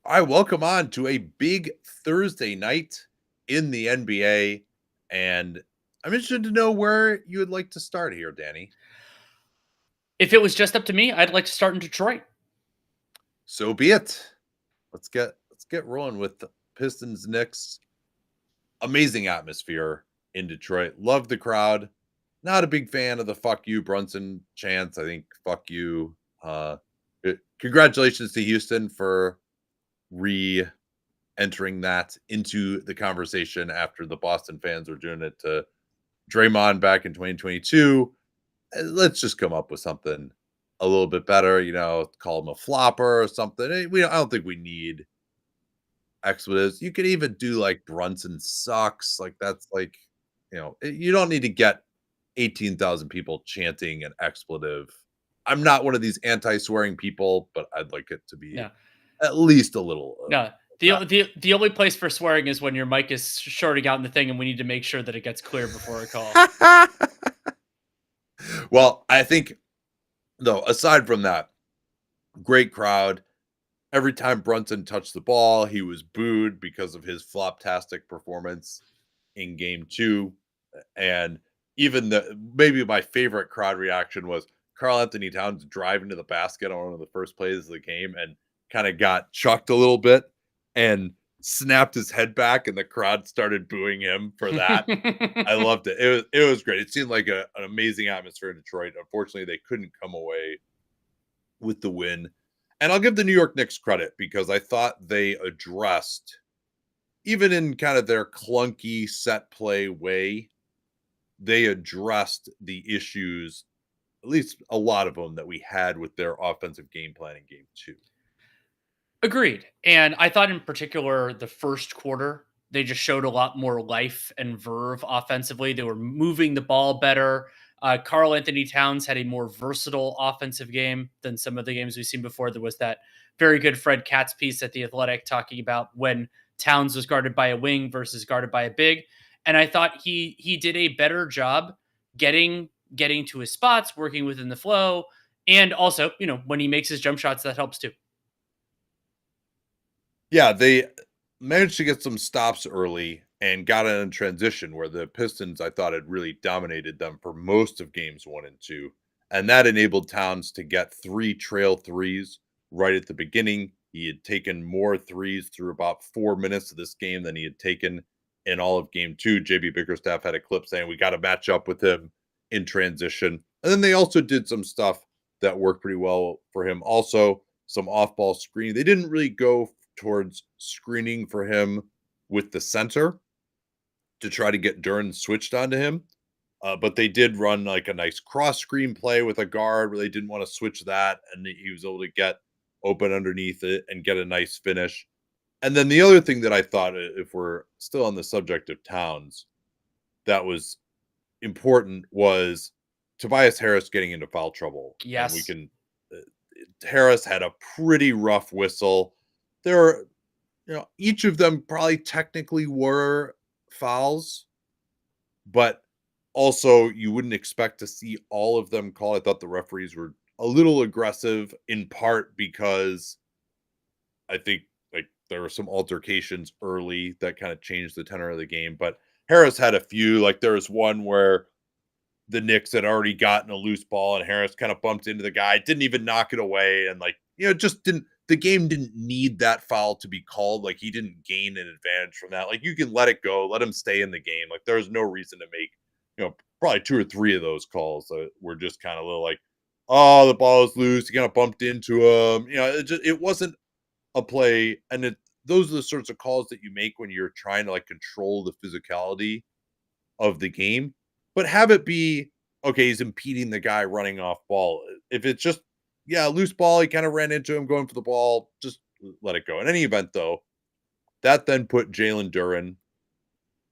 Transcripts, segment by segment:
I welcome on to a big Thursday night in the NBA, and I'm interested to know where you would like to start here, Danny. If it was just up to me, I'd like to start in Detroit. So be it. Let's get rolling with the Pistons Knicks. Amazing atmosphere in Detroit. Love the crowd. Not a big fan of the "fuck you" Brunson chants. I think "fuck you." Congratulations to Houston for re entering that into the conversation after the Boston fans were doing it to Draymond back in 2022. Let's just come up with something a little bit better, call him a flopper or something. I don't think we need expletives. You could even do like Brunson sucks. Like that's like, you don't need to get 18,000 people chanting an expletive. I'm not one of these anti-swearing people, but I'd like it to be Yeah, at least a little no. The only place for swearing is when your mic is shorting out in the thing, and we need to make sure that it gets clear before a call. that. Well, I think though, aside from that, great crowd. Every time Brunson touched the ball, he was booed because of his floptastic performance in game two. And even maybe my favorite crowd reaction was Karl Anthony Towns driving to the basket on one of the first plays of the game and kind of got chucked a little bit and snapped his head back, and the crowd started booing him for that. I loved it. It was great. It seemed like an amazing atmosphere in Detroit. Unfortunately, they couldn't come away with the win. And I'll give the New York Knicks credit because I thought they addressed, even in kind of their clunky set play way, they addressed the issues, at least a lot of them, that we had with their offensive game plan in game two. Agreed. And I thought in particular the first quarter, they just showed a lot more life and verve offensively. They were moving the ball better. Karl Anthony Towns had a more versatile offensive game than some of the games we've seen before. There was that very good Fred Katz piece at The Athletic talking about when Towns was guarded by a wing versus guarded by a big. And I thought he did a better job getting to his spots, working within the flow. And also, when he makes his jump shots, that helps too. Yeah, they managed to get some stops early and got in transition where the Pistons, I thought, had really dominated them for most of games one and two. And that enabled Towns to get three trail threes right at the beginning. He had taken more threes through about 4 minutes of this game than he had taken in all of game two. JB Bickerstaff had a clip saying, we got to match up with him in transition. And then they also did some stuff that worked pretty well for him. Also, some off ball screen. They didn't really go towards screening for him with the center to try to get Dern switched onto him. But they did run like a nice cross screen play with a guard where they didn't want to switch that. And he was able to get open underneath it and get a nice finish. And then the other thing that I thought, if we're still on the subject of Towns, that was important was Tobias Harris getting into foul trouble. And we Yes. can, Harris had a pretty rough whistle. There are, each of them probably technically were fouls, but also you wouldn't expect to see all of them call. I thought the referees were a little aggressive, in part because I think like there were some altercations early that kind of changed the tenor of the game. But Harris had a few. Like there was one where the Knicks had already gotten a loose ball and Harris kind of bumped into the guy, didn't even knock it away, and just didn't. The game didn't need that foul to be called. Like he didn't gain an advantage from that. Like you can let it go, let him stay in the game. Like there's no reason to make, probably two or three of those calls that were just kind of a little like, oh, the ball is loose. He kind of bumped into him. It wasn't a play, and those are the sorts of calls that you make when you're trying to like control the physicality of the game, but have it be okay. He's impeding the guy running off ball. If it's just loose ball, he kind of ran into him going for the ball. Just let it go. In any event, though, that then put Jalen Duren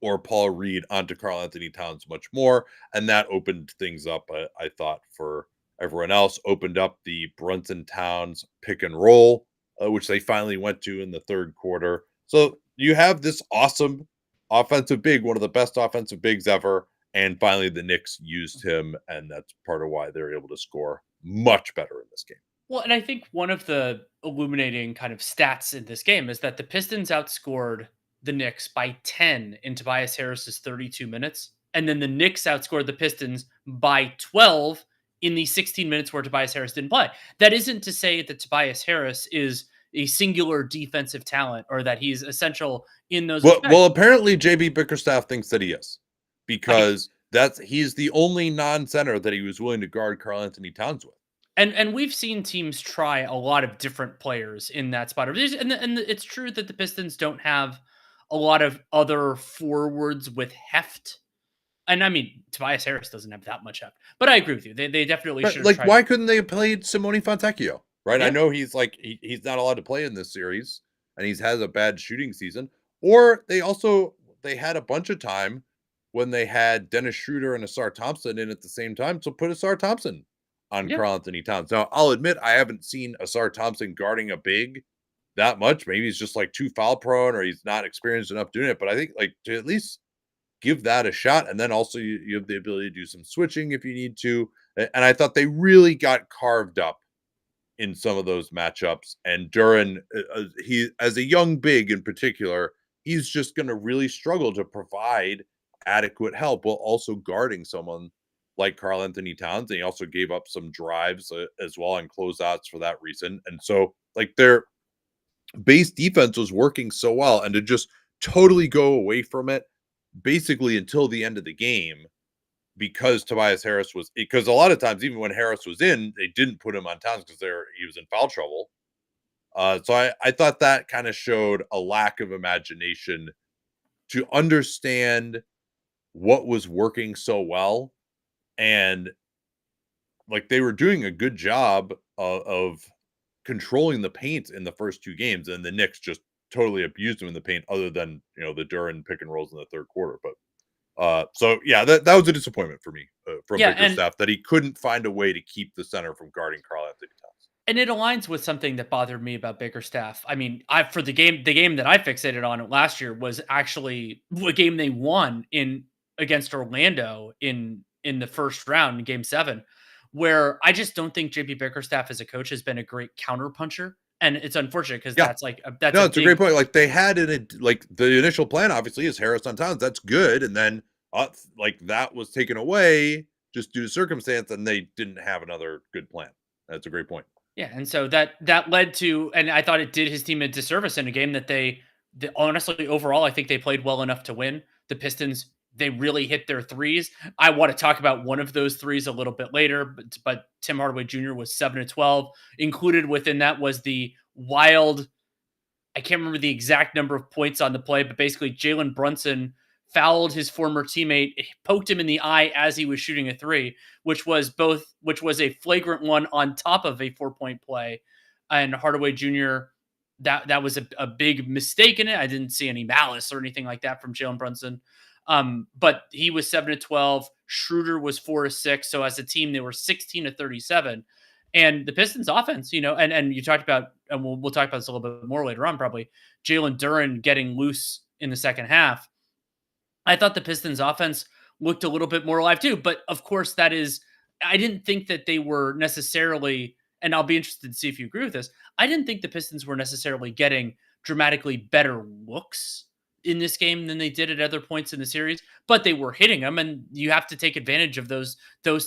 or Paul Reed onto Karl Anthony Towns much more, and that opened things up. I thought for everyone else, opened up the Brunson Towns pick and roll, which they finally went to in the third quarter. So you have this awesome offensive big, one of the best offensive bigs ever. And finally, the Knicks used him, and that's part of why they're able to score much better in this game. Well, and I think one of the illuminating kind of stats in this game is that the Pistons outscored the Knicks by 10 in Tobias Harris's 32 minutes. And then the Knicks outscored the Pistons by 12 in the 16 minutes where Tobias Harris didn't play. That isn't to say that Tobias Harris is a singular defensive talent or that he's essential in those Well, respects. apparently JB Bickerstaff thinks that he is, Like, because he's the only non-center that he was willing to guard Karl Anthony Towns with. and we've seen teams try a lot of different players in that spot. And it's true that the Pistons don't have a lot of other forwards with heft. And I mean, Tobias Harris doesn't have that much heft. But I agree with you. They definitely But should have like, tried. why couldn't they have played Simone Fontecchio? Right? I Yeah. know he's like he's not allowed to play in this series, and he's has a bad shooting season. Or they had a bunch of time when they had Dennis Schroeder and Asar Thompson in at the same time. So put Asar Thompson on Yeah. Karl Anthony Towns. Now I'll admit I haven't seen Asar Thompson guarding a big that much. Maybe he's just like too foul prone or he's not experienced enough doing it. But I think like to at least give that a shot. And then also you have the ability to do some switching if you need to. And I thought they really got carved up in some of those matchups. And Duran, he as a young big in particular, he's just going to really struggle to provide adequate help while also guarding someone like Karl Anthony Towns. And he also gave up some drives as well and closeouts for that reason. And so, like, their base defense was working so well, and to just totally go away from it basically until the end of the game because Tobias Harris was because a lot of times even when Harris was in, they didn't put him on Towns because he was in foul trouble. So I thought that kind of showed a lack of imagination to understand what was working so well, and like they were doing a good job of controlling the paint in the first two games, and the Knicks just totally abused him in the paint, other than the Duran pick and rolls in the third quarter. But so yeah, that was a disappointment for me from Yeah. And Bickerstaff that he couldn't find a way to keep the center from guarding Karl Anthony Towns. and it aligns with something that bothered me about Bickerstaff. I mean, I for the game that I fixated on last year was actually a game they won in against Orlando in the first round in game 7, where I just don't think JP Bickerstaff as a coach has been a great counterpuncher. And it's unfortunate because Yeah, that's no, a it's a great big. point. Like they had like the initial plan obviously is Harris on Towns. That's good, and then like that was taken away just due to circumstance, and they didn't have another good plan. That's a great point. Yeah, and so that led to, and I thought it did his team a disservice in a game that honestly overall I think they played well enough to win. The Pistons, they really hit their threes. I want to talk about one of those threes a little bit later, but Tim Hardaway Jr. was 7 of 12. Included within that was the wild, I can't remember the exact number of points on the play, but basically Jalen Brunson fouled his former teammate, poked him in the eye as he was shooting a three, which was a flagrant one on top of a 4-point play. And Hardaway Jr., that was a big mistake in it. I didn't see any malice or anything like that from Jalen Brunson. But he was 7 of 12. Schroeder was 4 of 6. So as a team, they were 16 of 37. And the Pistons offense, and you talked about, and we'll talk about this a little bit more later on, probably Jalen Duran getting loose in the second half. I thought the Pistons offense looked a little bit more alive too. But of course, I didn't think that they were necessarily, and I'll be interested to see if you agree with this. I didn't think the Pistons were necessarily getting dramatically better looks in this game than they did at other points in the series, but they were hitting them, and you have to take advantage of those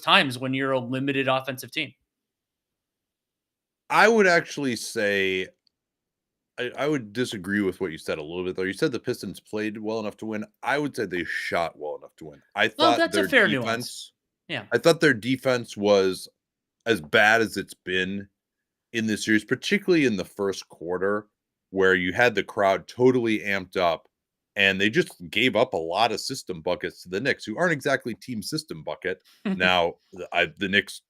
times when you're a limited offensive team. I would actually say I would disagree with what you said a little bit though. You said the Pistons played well enough to win. I would say they shot well enough to win. Well, that's a fair nuance. Yeah. I thought their defense was as bad as it's been in this series, particularly in the first quarter, where you had the crowd totally amped up and they just gave up a lot of system buckets to the Knicks, who aren't exactly team system bucket. Now, the Knicks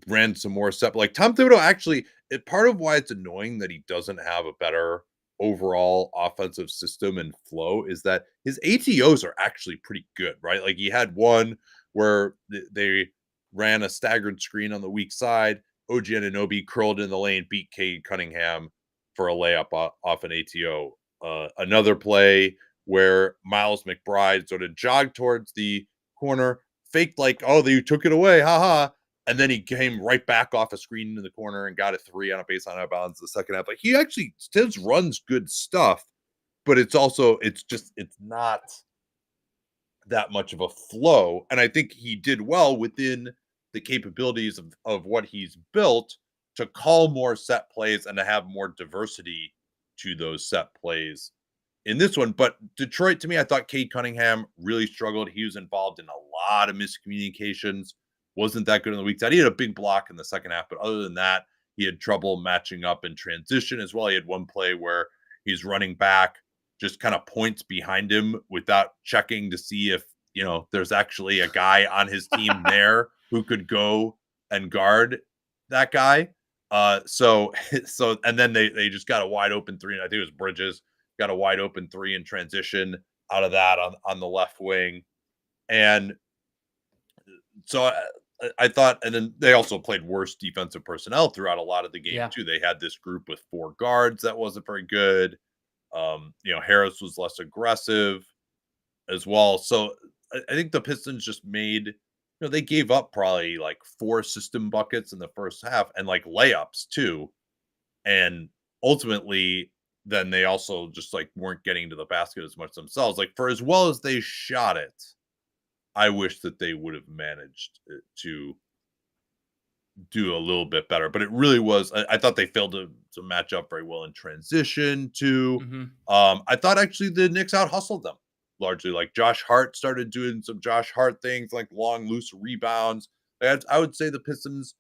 ran some more stuff. Like Tom Thibodeau actually, part of why it's annoying that he doesn't have a better overall offensive system and flow is that his ATOs are actually pretty good, right? Like he had one where they ran a staggered screen on the weak side. OG Anunoby curled in the lane, beat Cade Cunningham for a layup off an ATO. Another play where Miles McBride sort of jogged towards the corner, faked like, oh, you took it away, haha, And then he came right back off a screen in the corner and got a 3 on a baseline out of bounds the second half. Like, he actually still runs good stuff, but it's not that much of a flow. And I think he did well within the capabilities of what he's built to call more set plays and to have more diversity to those set plays in this one. But Detroit, to me, I thought Cade Cunningham really struggled. He was involved in a lot of miscommunications, wasn't that good on the weak side. He had a big block in the second half, but other than that, he had trouble matching up in transition as well. He had one play where he's running back, just kind of points behind him without checking to see if, there's actually a guy on his team there who could go and guard that guy. So and then they just got a wide open 3, and I think it was Bridges got a wide open 3 in transition out of that on the left wing. And so I thought, and then they also played worse defensive personnel throughout a lot of the game too. They had this group with 4 guards that wasn't very good. Harris was less aggressive as well. So I think the Pistons just made, they gave up probably like 4 system buckets in the first half and like layups too. And ultimately, then they also just like weren't getting to the basket as much themselves. Like, for as well as they shot it, I wish that they would have managed to do a little bit better. But it really was, I thought they failed to match up very well in transition too. I thought actually the Knicks out hustled them largely. Like, Josh Hart started doing some Josh Hart things, like long, loose rebounds. I would say the Pistons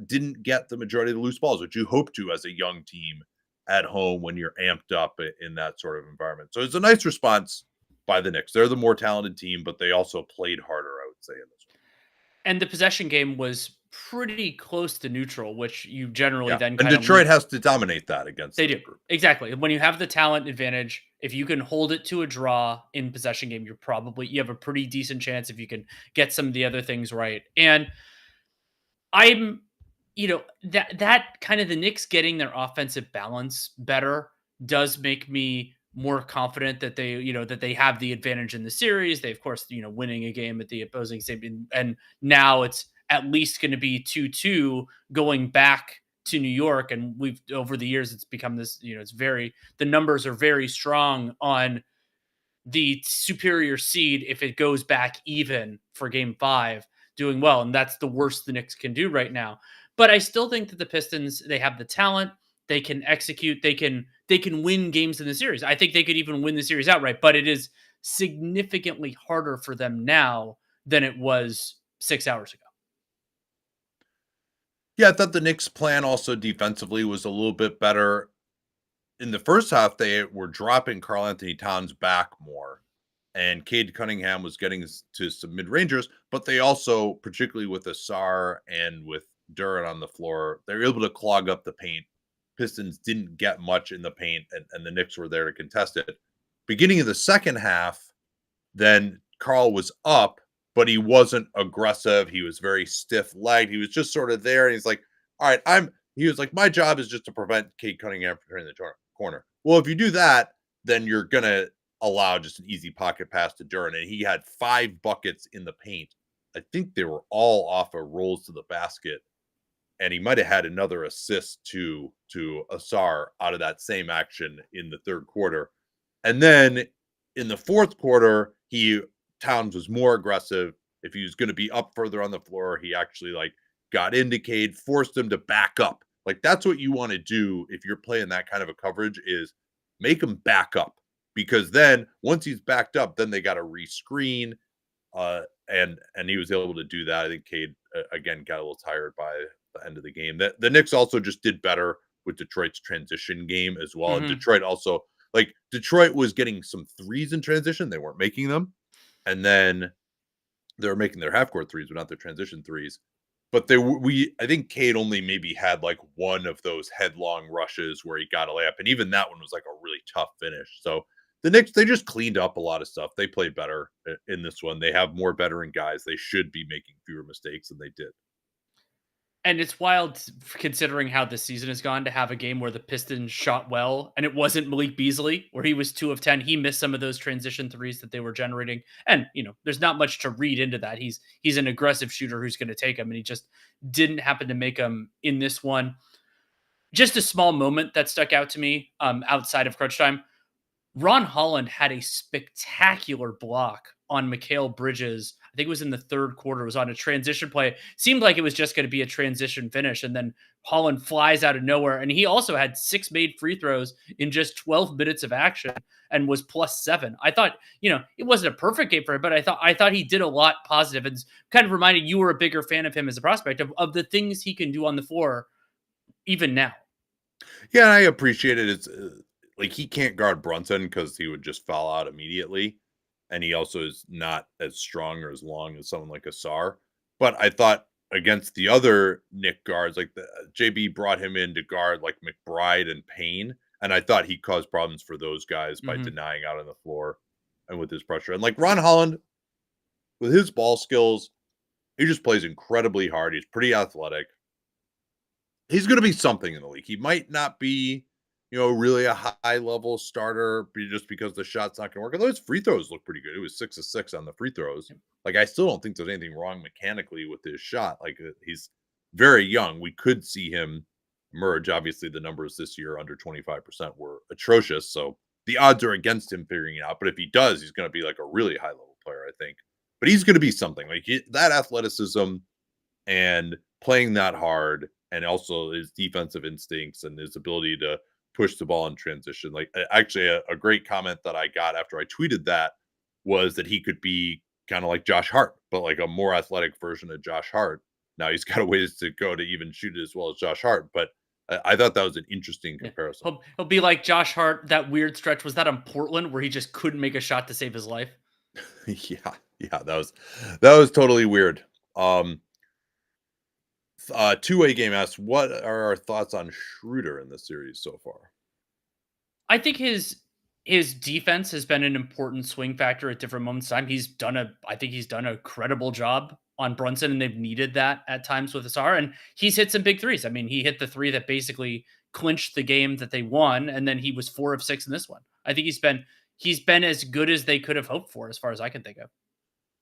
didn't get the majority of the loose balls, which you hope to as a young team at home when you're amped up in that sort of environment. So it's a nice response by the Knicks. They're the more talented team, but they also played harder, I would say, in this one. And the possession game was pretty close to neutral, which you generally then and Detroit has to dominate that against they do group. Exactly. When you have the talent advantage, if you can hold it to a draw in possession game, you have a pretty decent chance if you can get some of the other things right. And I'm, that kind of the Knicks getting their offensive balance better does make me more confident that they have the advantage in the series. They, of course, winning a game at the opposing team, and now it's at least going to be 2-2 going back to New York. And we've, over the years, it's become this, the numbers are very strong on the superior seed if it goes back even for game 5 doing well. And that's the worst the Knicks can do right now. But I still think that the Pistons, they have the talent, they can execute, they can win games in the series. I think they could even win the series outright, but it is significantly harder for them now than it was 6 hours ago. Yeah, I thought the Knicks' plan also defensively was a little bit better. In the first half, they were dropping Karl-Anthony Towns back more, and Cade Cunningham was getting to some mid-rangers, but they also, particularly with Asar and with Duran on the floor, they were able to clog up the paint. Pistons didn't get much in the paint, and the Knicks were there to contest it. Beginning of the second half, then Karl was up, but he wasn't aggressive. He was very stiff-legged. He was just sort of there, and he's like, all right, he was like, my job is just to prevent Cade Cunningham from turning the corner. Well, if you do that, then you're going to allow just an easy pocket pass to Duran, and he had 5 buckets in the paint. I think they were all off of rolls to the basket, and he might have had another assist to Asar out of that same action in the third quarter. And then in the fourth quarter, Towns was more aggressive. If he was going to be up further on the floor, he actually got into Cade, forced him to back up. Like, that's what you want to do if you're playing that kind of a coverage, is make him back up, because then once he's backed up, then they got to rescreen. And he was able to do that. I think Cade again got a little tired by the end of the game. The Knicks also just did better with Detroit's transition game as well. And Detroit also, Detroit was getting some threes in transition. They weren't making them. And then they were making their half-court threes, but not their transition threes. But I think Cade only maybe had one of those headlong rushes where he got a layup. And even that one was a really tough finish. So the Knicks, they just cleaned up a lot of stuff. They played better in this one. They have more veteran guys. They should be making fewer mistakes than they did. And it's wild considering how the season has gone to have a game where the Pistons shot well, and it wasn't Malik Beasley, where he was 2 of 10. He missed some of those transition threes that they were generating. And, there's not much to read into that. He's an aggressive shooter who's going to take them, and he just didn't happen to make them in this one. Just a small moment that stuck out to me outside of crunch time. Ron Holland had a spectacular block on Mikal Bridges. I think it was in the third quarter. It was on a transition play. Seemed like it was just going to be a transition finish. And then Holland flies out of nowhere. And he also had 6 made free throws in just 12 minutes of action and was +7. I thought, it wasn't a perfect game for him, but I thought he did a lot positive, and kind of reminded you were a bigger fan of him as a prospect of the things he can do on the floor even now. Yeah, I appreciate it. It's like he can't guard Brunson because he would just foul out immediately. And he also is not as strong or as long as someone like Asar. But I thought against the other Knick guards, like JB brought him in to guard like McBride and Payne. And I thought he caused problems for those guys by denying out on the floor and with his pressure. And like Ron Holland, with his ball skills, he just plays incredibly hard. He's pretty athletic. He's going to be something in the league. He might not be, really a high level starter just because the shot's not going to work. Although his free throws look pretty good. It was 6 of 6 on the free throws. Like, I still don't think there's anything wrong mechanically with his shot. Like, he's very young. We could see him emerge. Obviously, the numbers this year under 25% were atrocious. So the odds are against him figuring it out. But if he does, he's going to be like a really high level player, I think. But he's going to be something like that athleticism and playing that hard, and also his defensive instincts and his ability to push the ball in transition. Like, actually, a great comment that I got after I tweeted that was that he could be kind of like Josh Hart, but like a more athletic version of Josh Hart. Now he's got a ways to go to even shoot it as well as Josh Hart, but I thought that was an interesting comparison. He'll be like Josh Hart. That weird stretch, was that on Portland where he just couldn't make a shot to save his life? yeah, that was totally weird. Two-way game asks, what are our thoughts on Schröder in the series so far? I think his defense has been an important swing factor at different moments in time. I think he's done a credible job on Brunson, and they've needed that at times with Asar. And he's hit some big threes. I mean, he hit the 3 that basically clinched the game that they won, and then he was 4 of 6 in this one. I think he's been as good as they could have hoped for, as far as I can think of.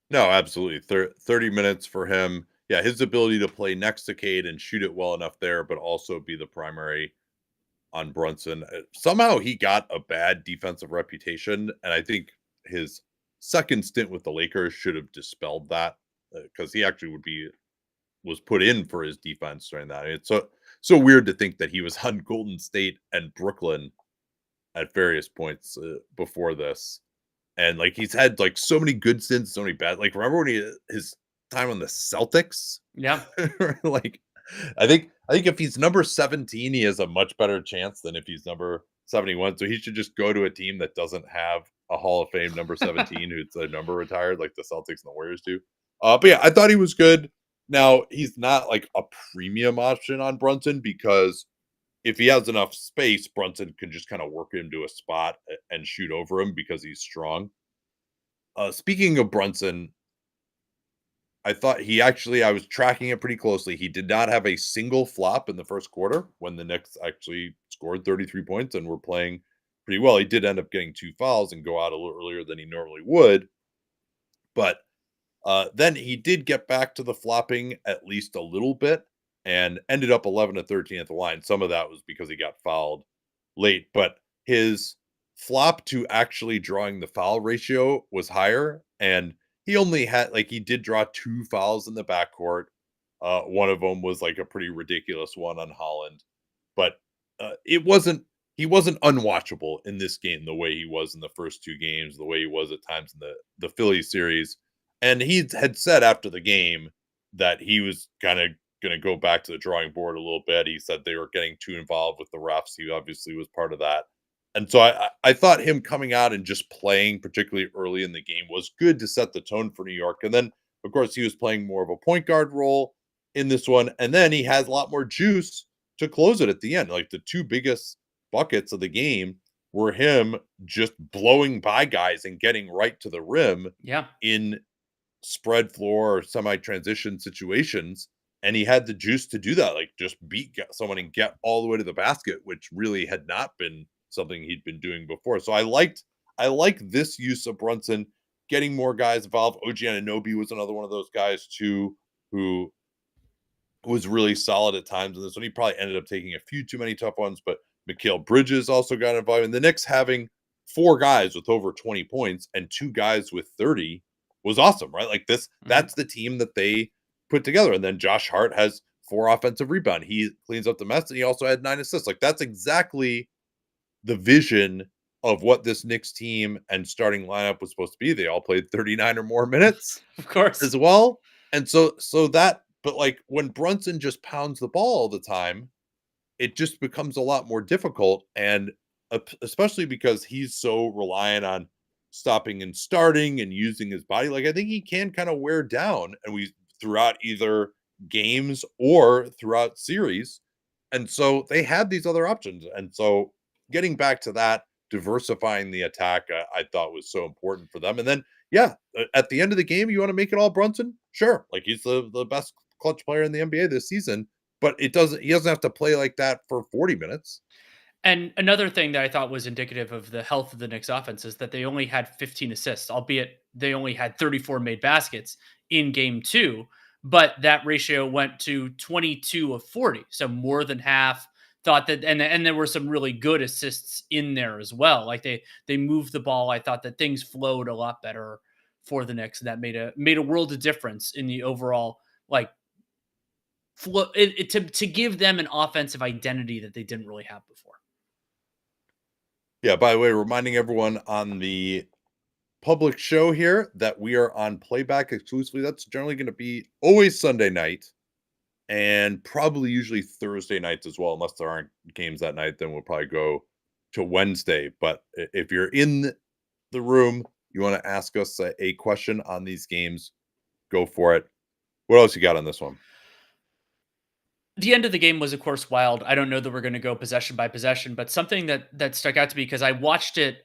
No, absolutely. 30 minutes for him. Yeah, his ability to play next to Cade and shoot it well enough there, but also be the primary on Brunson. Somehow he got a bad defensive reputation, and I think his second stint with the Lakers should have dispelled that, because he actually was put in for his defense during that. It's so weird to think that he was on Golden State and Brooklyn at various points before this, and like he's had like so many good stints, so many bad. Like, remember when his time on the Celtics? Yeah. Like, I think if he's number 17, he has a much better chance than if he's number 71. So he should just go to a team that doesn't have a Hall of Fame number 17 who's a number retired, like the Celtics and the Warriors do. But yeah, I thought he was good. Now, he's not like a premium option on Brunson, because if he has enough space, Brunson can just kind of work him to a spot and shoot over him because he's strong. Speaking of Brunson, I thought I was tracking it pretty closely. He did not have a single flop in the first quarter when the Knicks actually scored 33 points and were playing pretty well. He did end up getting 2 fouls and go out a little earlier than he normally would. But then he did get back to the flopping at least a little bit and ended up 11 to 13 at the line. Some of that was because he got fouled late, but his flop to actually drawing the foul ratio was higher, and he only had he did draw 2 fouls in the backcourt. One of them was like a pretty ridiculous one on Holland, but he wasn't unwatchable in this game the way he was in the first 2 games, the way he was at times in the Philly series. And he had said after the game that he was kind of going to go back to the drawing board a little bit. He said they were getting too involved with the refs. He obviously was part of that. And so I thought him coming out and just playing, particularly early in the game, was good to set the tone for New York. And then, of course, he was playing more of a point guard role in this one. And then he has a lot more juice to close it at the end. Like, the 2 biggest buckets of the game were him just blowing by guys and getting right to the rim Yeah. in spread floor or semi-transition situations. and he had the juice to do that, like just beat someone and get all the way to the basket, which really had not been something he'd been doing before. So I like this use of Brunson, getting more guys involved. OG Anunoby was another one of those guys too, who was really solid at times in this one. He probably ended up taking a few too many tough ones, but Mikal Bridges also got involved. And the Knicks having 4 guys with over 20 points and 2 guys with 30 was awesome, right? Like this, that's the team that they put together. And then Josh Hart has 4 offensive rebound. He cleans up the mess, and he also had 9 assists. Like that's exactly the vision of what this Knicks team and starting lineup was supposed to be. They all played 39 or more minutes Of course. as well. And so that, but like when Brunson just pounds the ball all the time, it just becomes a lot more difficult. And especially because he's so reliant on stopping and starting and using his body, like I think he can kind of wear down, and we throughout either games or throughout series. And so they had these other options. And so getting back to that, diversifying the attack, I thought was so important for them. And then, yeah, at the end of the game, you want to make it all Brunson? Sure. Like he's the best clutch player in the NBA this season, but he doesn't have to play like that for 40 minutes. And another thing that I thought was indicative of the health of the Knicks offense is that they only had 15 assists, albeit they only had 34 made baskets in game 2, but that ratio went to 22 of 40. So more than half thought that, and there were some really good assists in there as well. Like they moved the ball. I thought that things flowed a lot better for the Knicks, and that made a world of difference in the overall like flow to give them an offensive identity that they didn't really have before. Yeah, by the way, reminding everyone on the public show here that we are on playback exclusively. That's generally going to be always Sunday night and probably usually Thursday nights as well, unless there aren't games that night, then we'll probably go to Wednesday. But if you're in the room, you want to ask us a question on these games, go for it. What else you got on this one? The end of the game was, of course, wild. I don't know that we're going to go possession by possession, but something that stuck out to me because I watched it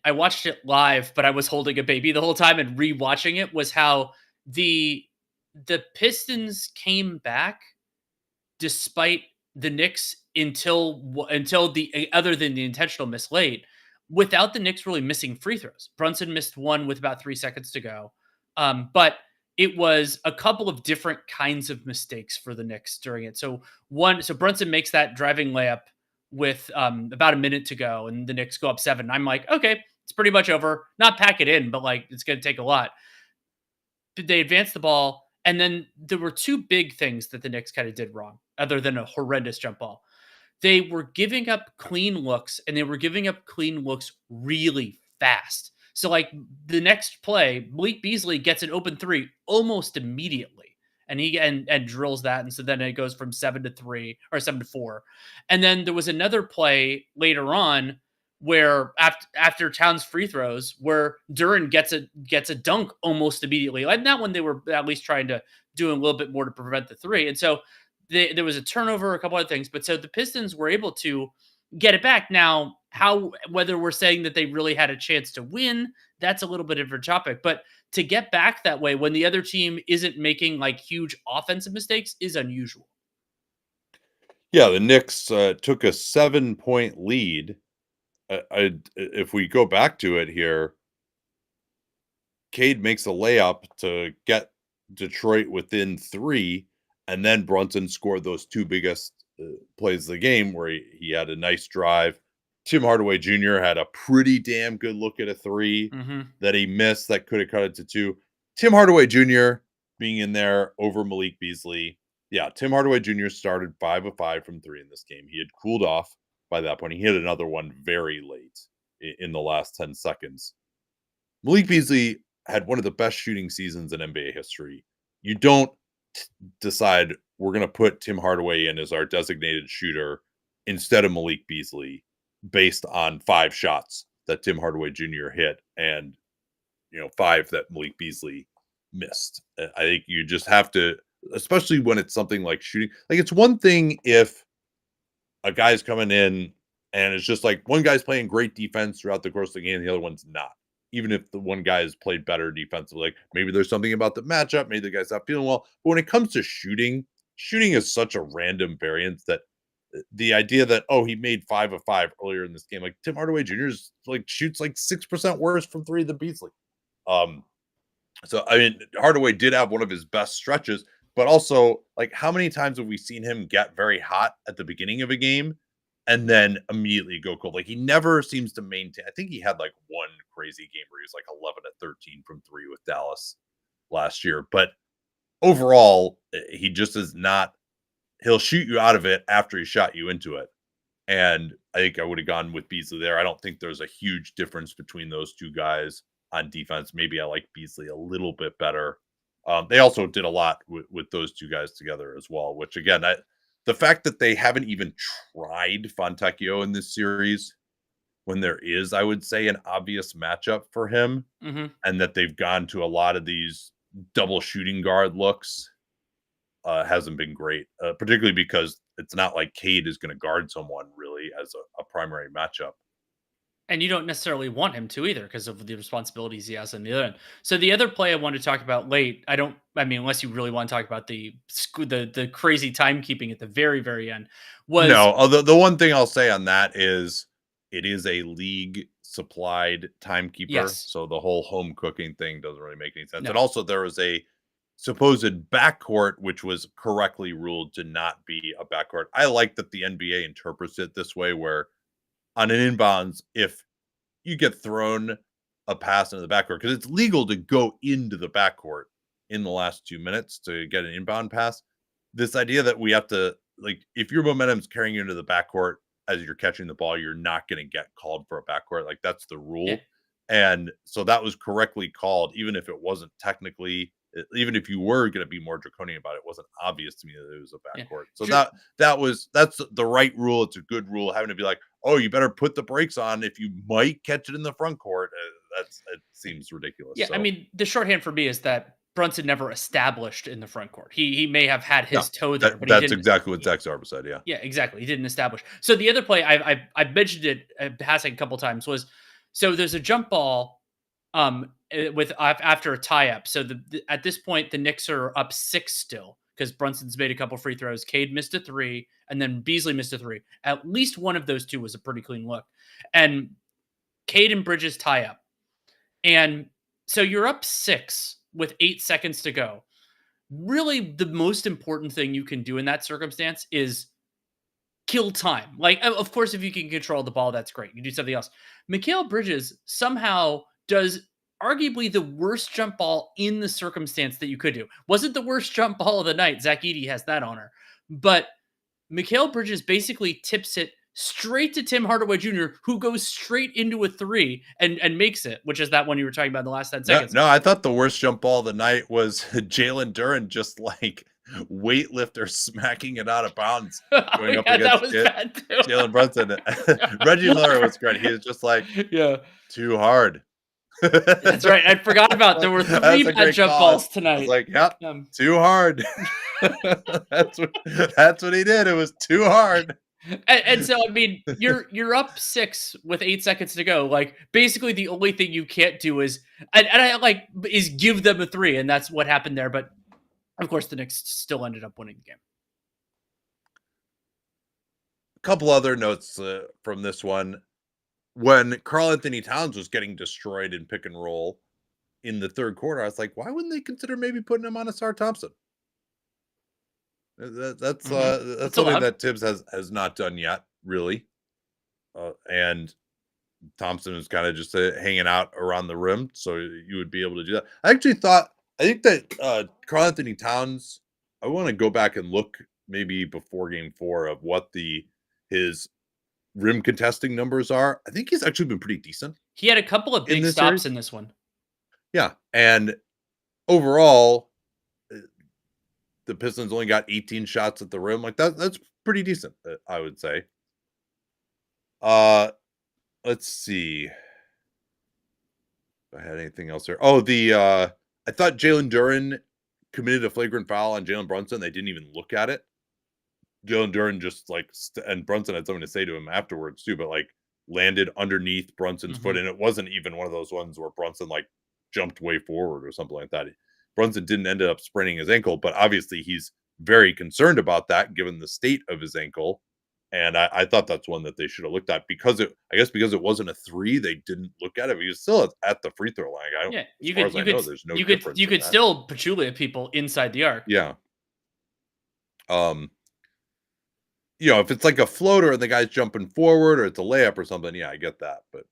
live, but I was holding a baby the whole time and rewatching it was how the Pistons came back despite the Knicks until the other than the intentional miss late, without the Knicks really missing free throws. Brunson missed one with about 3 seconds to go, but it was a couple of different kinds of mistakes for the Knicks during it. So Brunson makes that driving layup with about a minute to go, and the Knicks go up 7. I'm like, okay, it's pretty much over. Not pack it in, but like it's going to take a lot. They advanced the ball, and then there were 2 big things that the Knicks kind of did wrong, other than a horrendous jump ball. They were giving up clean looks, and they were giving up clean looks really fast. So, like the next play, Malik Beasley gets an open 3 almost immediately, and he drills that, and so then it goes from 7-3 or 7-4, and then there was another play later on where after Towns free throws, where Duren gets a dunk almost immediately. Like that one, they were at least trying to do a little bit more to prevent the 3, and so there was a turnover, a couple other things, but so the Pistons were able to get it back. Now, whether we're saying that they really had a chance to win, that's a little bit of a topic. But to get back that way when the other team isn't making like huge offensive mistakes is unusual. Yeah, the Knicks took a 7-point lead. If we go back to it here, Cade makes a layup to get Detroit within 3, and then Brunson scored those 2 biggest plays of the game where he had a nice drive. Tim Hardaway Jr. had a pretty damn good look at a 3 that he missed that could have cut it to 2. Tim Hardaway Jr. being in there over Malik Beasley. Yeah, Tim Hardaway Jr. started 5 of 5 from 3 in this game. He had cooled off by that point. He hit another one very late in the last 10 seconds. Malik Beasley had one of the best shooting seasons in NBA history. You don't decide we're going to put Tim Hardaway in as our designated shooter instead of Malik Beasley based on 5 shots that Tim Hardaway Jr. hit and 5 that Malik Beasley missed. I think you just have to, especially when it's something like shooting. Like it's one thing if a guy's coming in and it's just like one guy's playing great defense throughout the course of the game, the other one's not. Even if the one guy has played better defensively, like maybe there's something about the matchup, maybe the guy's not feeling well. But when it comes to shooting, shooting is such a random variance that the idea that, oh, he made 5 of 5 earlier in this game, like Tim Hardaway Jr. is like shoots like 6% worse from three than Beasley. Um, so I mean, Hardaway did have one of his best stretches, but also like how many times have we seen him get very hot at the beginning of a game and then immediately go cold? Like he never seems to maintain. I think he had like one crazy game where he was like 11 to 13 from three with Dallas last year, but overall, he just is not. He'll shoot you out of it after he shot you into it. And I think I would have gone with Beasley there. I don't think there's a huge difference between those two guys on defense. Maybe I like Beasley a little bit better. They also did a lot with those two guys together as well, which again, the fact that they haven't even tried Fontecchio in this series when there is, I would say, an obvious matchup for him, and that they've gone to a lot of these double shooting guard looks hasn't been great, particularly because it's not like Cade is going to guard someone really as a primary matchup. And you don't necessarily want him to either because of the responsibilities he has on the other end. So the other play I wanted to talk about late, I mean, unless you really want to talk about the crazy timekeeping at the very, very end was No, although the one thing I'll say on that is it is a league supplied timekeeper. Yes. So the whole home cooking thing doesn't really make any sense. No. And also there was a supposed backcourt, which was correctly ruled to not be a backcourt. I like that the NBA interprets it this way, where on an inbounds, if you get thrown a pass into the backcourt, because it's legal to go into the backcourt in the last 2 minutes to get an inbound pass. This idea that we have to, like, if your momentum's carrying you into the backcourt as you're catching the ball, you're not going to get called for a backcourt. Like, that's the rule. Yeah. And so that was correctly called, even if it wasn't technically, even if you were going to be more draconian about it, it wasn't obvious to me that it was a backcourt. So that's the right rule. It's a good rule. Having to be like, oh, you better put the brakes on if you might catch it in the front court. It seems ridiculous. Yeah, so. I mean, the shorthand for me is that Brunson never established in the front court. He may have had his toe there, but that's exactly what Zach Zarba said. Yeah, yeah, exactly. He didn't establish. So the other play I mentioned it passing a couple times was, so there's a jump ball with after a tie up. So at this point the Knicks are up 6 still because Brunson's made a couple free throws. Cade missed a 3, and then Beasley missed a 3. At least one of those two was a pretty clean look, and Cade and Bridges tie up, and so you're up 6 with 8 seconds to go. Really, the most important thing you can do in that circumstance is kill time. Like, of course, if you can control the ball, that's great. You do something else. Mikal Bridges somehow does arguably the worst jump ball in the circumstance that you could do. Wasn't the worst jump ball of the night. Zach Edey has that honor. But Mikal Bridges basically tips it straight to Tim Hardaway Jr., who goes straight into a 3 and makes it, which is that one you were talking about in the last 10 seconds. No, I thought the worst jump ball of the night was Jalen Duren just like weightlifter smacking it out of bounds going up against Jalen Brunson. Reggie Miller was great. He was just like, too hard. That's right. I forgot about there were 3 bad jump balls tonight. I was like, yep, too hard. That's what he did. It was too hard. And so, I mean, you're up 6 with 8 seconds to go. Like, basically, the only thing you can't do is give them a 3, and that's what happened there. But of course, the Knicks still ended up winning the game. A couple other notes from this one: when Karl-Anthony Towns was getting destroyed in pick and roll in the third quarter, I was like, why wouldn't they consider maybe putting him on Asar Thompson? That's something that Tibbs has not done yet, really. And Thompson is kind of just hanging out around the rim, so you would be able to do that. I think that Karl-Anthony Towns, I want to go back and look maybe before game 4 of what his rim contesting numbers are. I think he's actually been pretty decent. He had a couple of big stops in this one. Yeah, and overall, the Pistons only got 18 shots at the rim. Like that's pretty decent, I would say. Let's see if I had anything else there. Oh, I thought Jalen Duren committed a flagrant foul on Jalen Brunson. They didn't even look at it. Jalen Duren just like, and Brunson had something to say to him afterwards too, but like landed underneath Brunson's foot, and it wasn't even one of those ones where Brunson like jumped way forward or something like that. Brunson didn't end up spraining his ankle, but obviously he's very concerned about that given the state of his ankle. And I thought that's one that they should have looked at because it wasn't a three, they didn't look at it. He was still at the free throw line. Yeah, As far as I know, there's no difference you in could that. still patchouli at people inside the arc. Yeah. If it's like a floater and the guy's jumping forward or it's a layup or something, yeah, I get that. But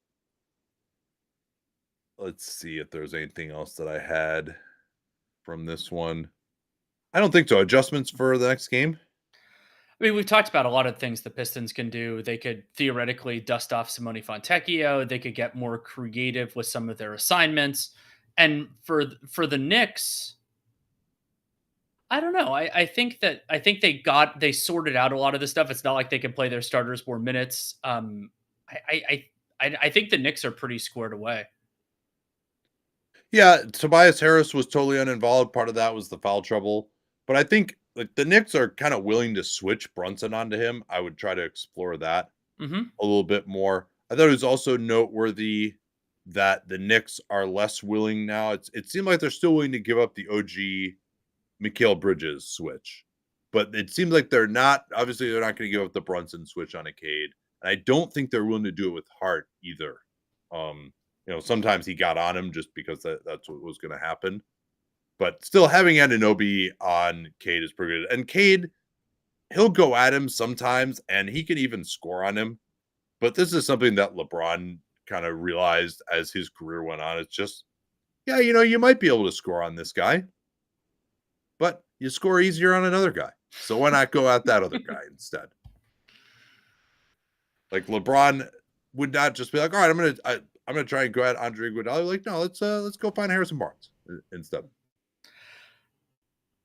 let's see if there's anything else that I had from this one. I don't think so. Adjustments for the next game? I mean, we've talked about a lot of things the Pistons can do. They could theoretically dust off Simone Fontecchio. They could get more creative with some of their assignments. And for the Knicks, I don't know. I think they sorted out a lot of this stuff. It's not like they can play their starters more minutes. I think the Knicks are pretty squared away. Yeah, Tobias Harris was totally uninvolved. Part of that was the foul trouble. But I think like the Knicks are kind of willing to switch Brunson onto him. I would try to explore that Mm-hmm. a little bit more. I thought it was also noteworthy that the Knicks are less willing now. It seemed like they're still willing to give up the OG Mikal Bridges switch. But it seems like they're not going to give up the Brunson switch on a Cade. And I don't think they're willing to do it with Hart either. Sometimes he got on him just because that's what was going to happen. But still having Anunoby on Cade is pretty good. And Cade, he'll go at him sometimes, and he can even score on him. But this is something that LeBron kind of realized as his career went on. It's just, yeah, you might be able to score on this guy, but you score easier on another guy. So why not go at that other guy instead? Like LeBron would not just be like, all right, I'm gonna try and go at Andre Iguodala. Like, no, let's go find Harrison Barnes instead.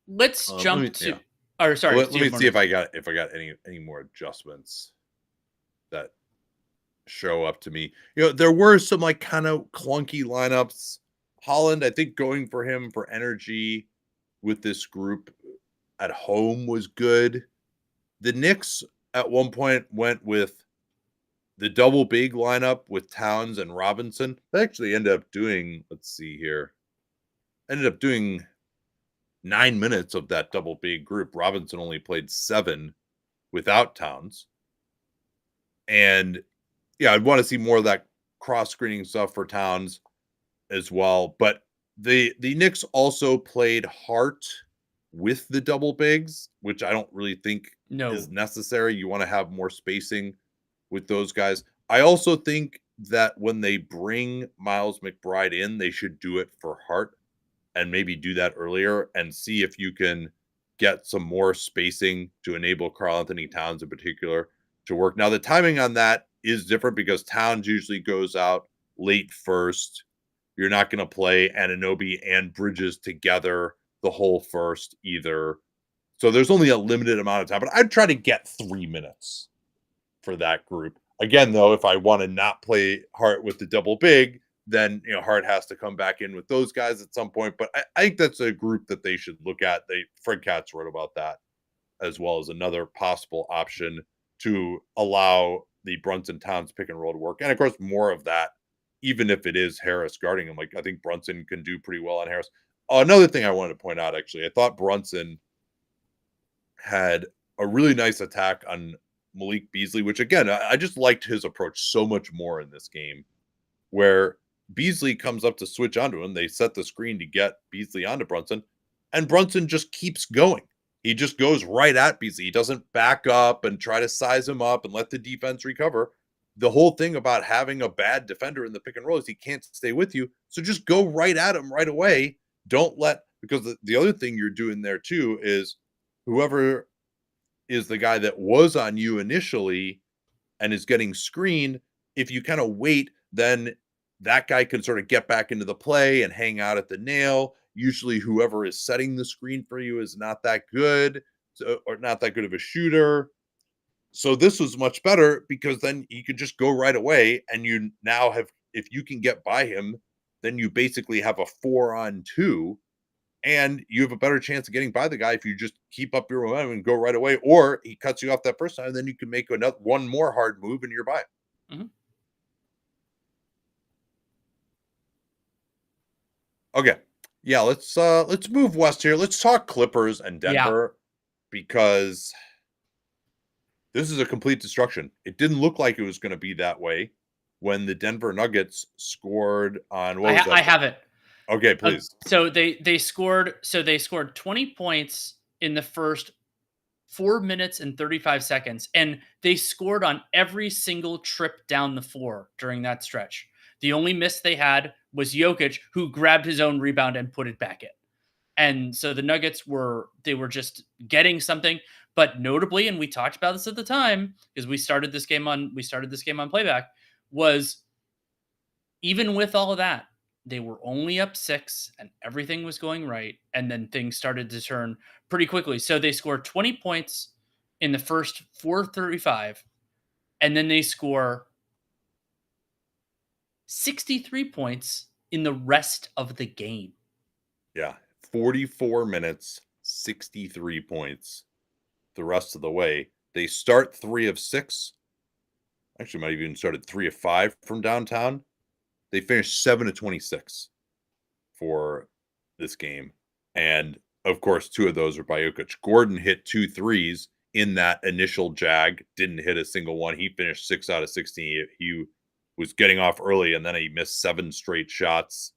Let's jump to. Yeah. Or sorry, let me see if I got any more adjustments that show up to me. There were some like kind of clunky lineups. Holland, I think going for him for energy with this group at home was good. The Knicks at one point went with the double big lineup with Towns and Robinson. They actually ended up doing, let's see here, 9 minutes of that double big group. Robinson only played 7 without Towns. And yeah, I'd want to see more of that cross screening stuff for Towns as well. But the Knicks also played Hart with the double bigs, which I don't really think is necessary. You want to have more spacing with those guys. I also think that when they bring Miles McBride in, they should do it for Hart and maybe do that earlier and see if you can get some more spacing to enable Karl-Anthony Towns in particular to work. Now, the timing on that is different because Towns usually goes out late first. You're not going to play Anunoby and Bridges together the whole first either. So there's only a limited amount of time, but I'd try to get 3 minutes for that group. Again, though, if I want to not play Hart with the double big, then Hart has to come back in with those guys at some point. But I think that's a group that they should look at. Fred Katz wrote about that as well as another possible option to allow the Brunson Towns pick and roll to work. And of course, more of that, even if it is Harris guarding him. Like I think Brunson can do pretty well on Harris. Another thing I wanted to point out, actually, I thought Brunson had a really nice attack on Malik Beasley, which again, I just liked his approach so much more in this game, where Beasley comes up to switch onto him. They set the screen to get Beasley onto Brunson, and Brunson just keeps going. He just goes right at Beasley. He doesn't back up and try to size him up and let the defense recover. The whole thing about having a bad defender in the pick and roll is he can't stay with you. So just go right at him right away. Don't let, because the other thing you're doing there too is whoever is the guy that was on you initially and is getting screened, if you kind of wait, then that guy can sort of get back into the play and hang out at the nail. Usually whoever is setting the screen for you is not that good or not that good of a shooter. So this was much better because then you could just go right away and you now have, if you can get by him, then you basically have a 4-on-2 and you have a better chance of getting by the guy if you just keep up your momentum and go right away, or he cuts you off that first time and then you can make one more hard move and you're by. Mm-hmm. Okay. Yeah, let's move west here. Let's talk Clippers and Denver. because this is a complete destruction. It didn't look like it was going to be that way when the Denver Nuggets scored on what was that? I have it. Okay, please. So they scored 20 points in the first 4 minutes and 35 seconds, and they scored on every single trip down the floor during that stretch. The only miss they had was Jokic, who grabbed his own rebound and put it back in. And so the Nuggets were just getting something. But notably, and we talked about this at the time because we started this game on playback, was even with all of that, they were only up 6 and everything was going right. And then things started to turn pretty quickly. So they scored 20 points in the first 4:35, and then they score 63 points in the rest of the game. Yeah. 44 minutes, 63 points the rest of the way. They start 3 of 6. Actually, might have even started 3 of 5 from downtown. They finished 7 of 26 for this game. And of course, 2 of those are by Jokic. Gordon hit 2 threes in that initial jag, didn't hit a single one. He finished 6 out of 16. He was getting off early, and then he missed 7 straight shots.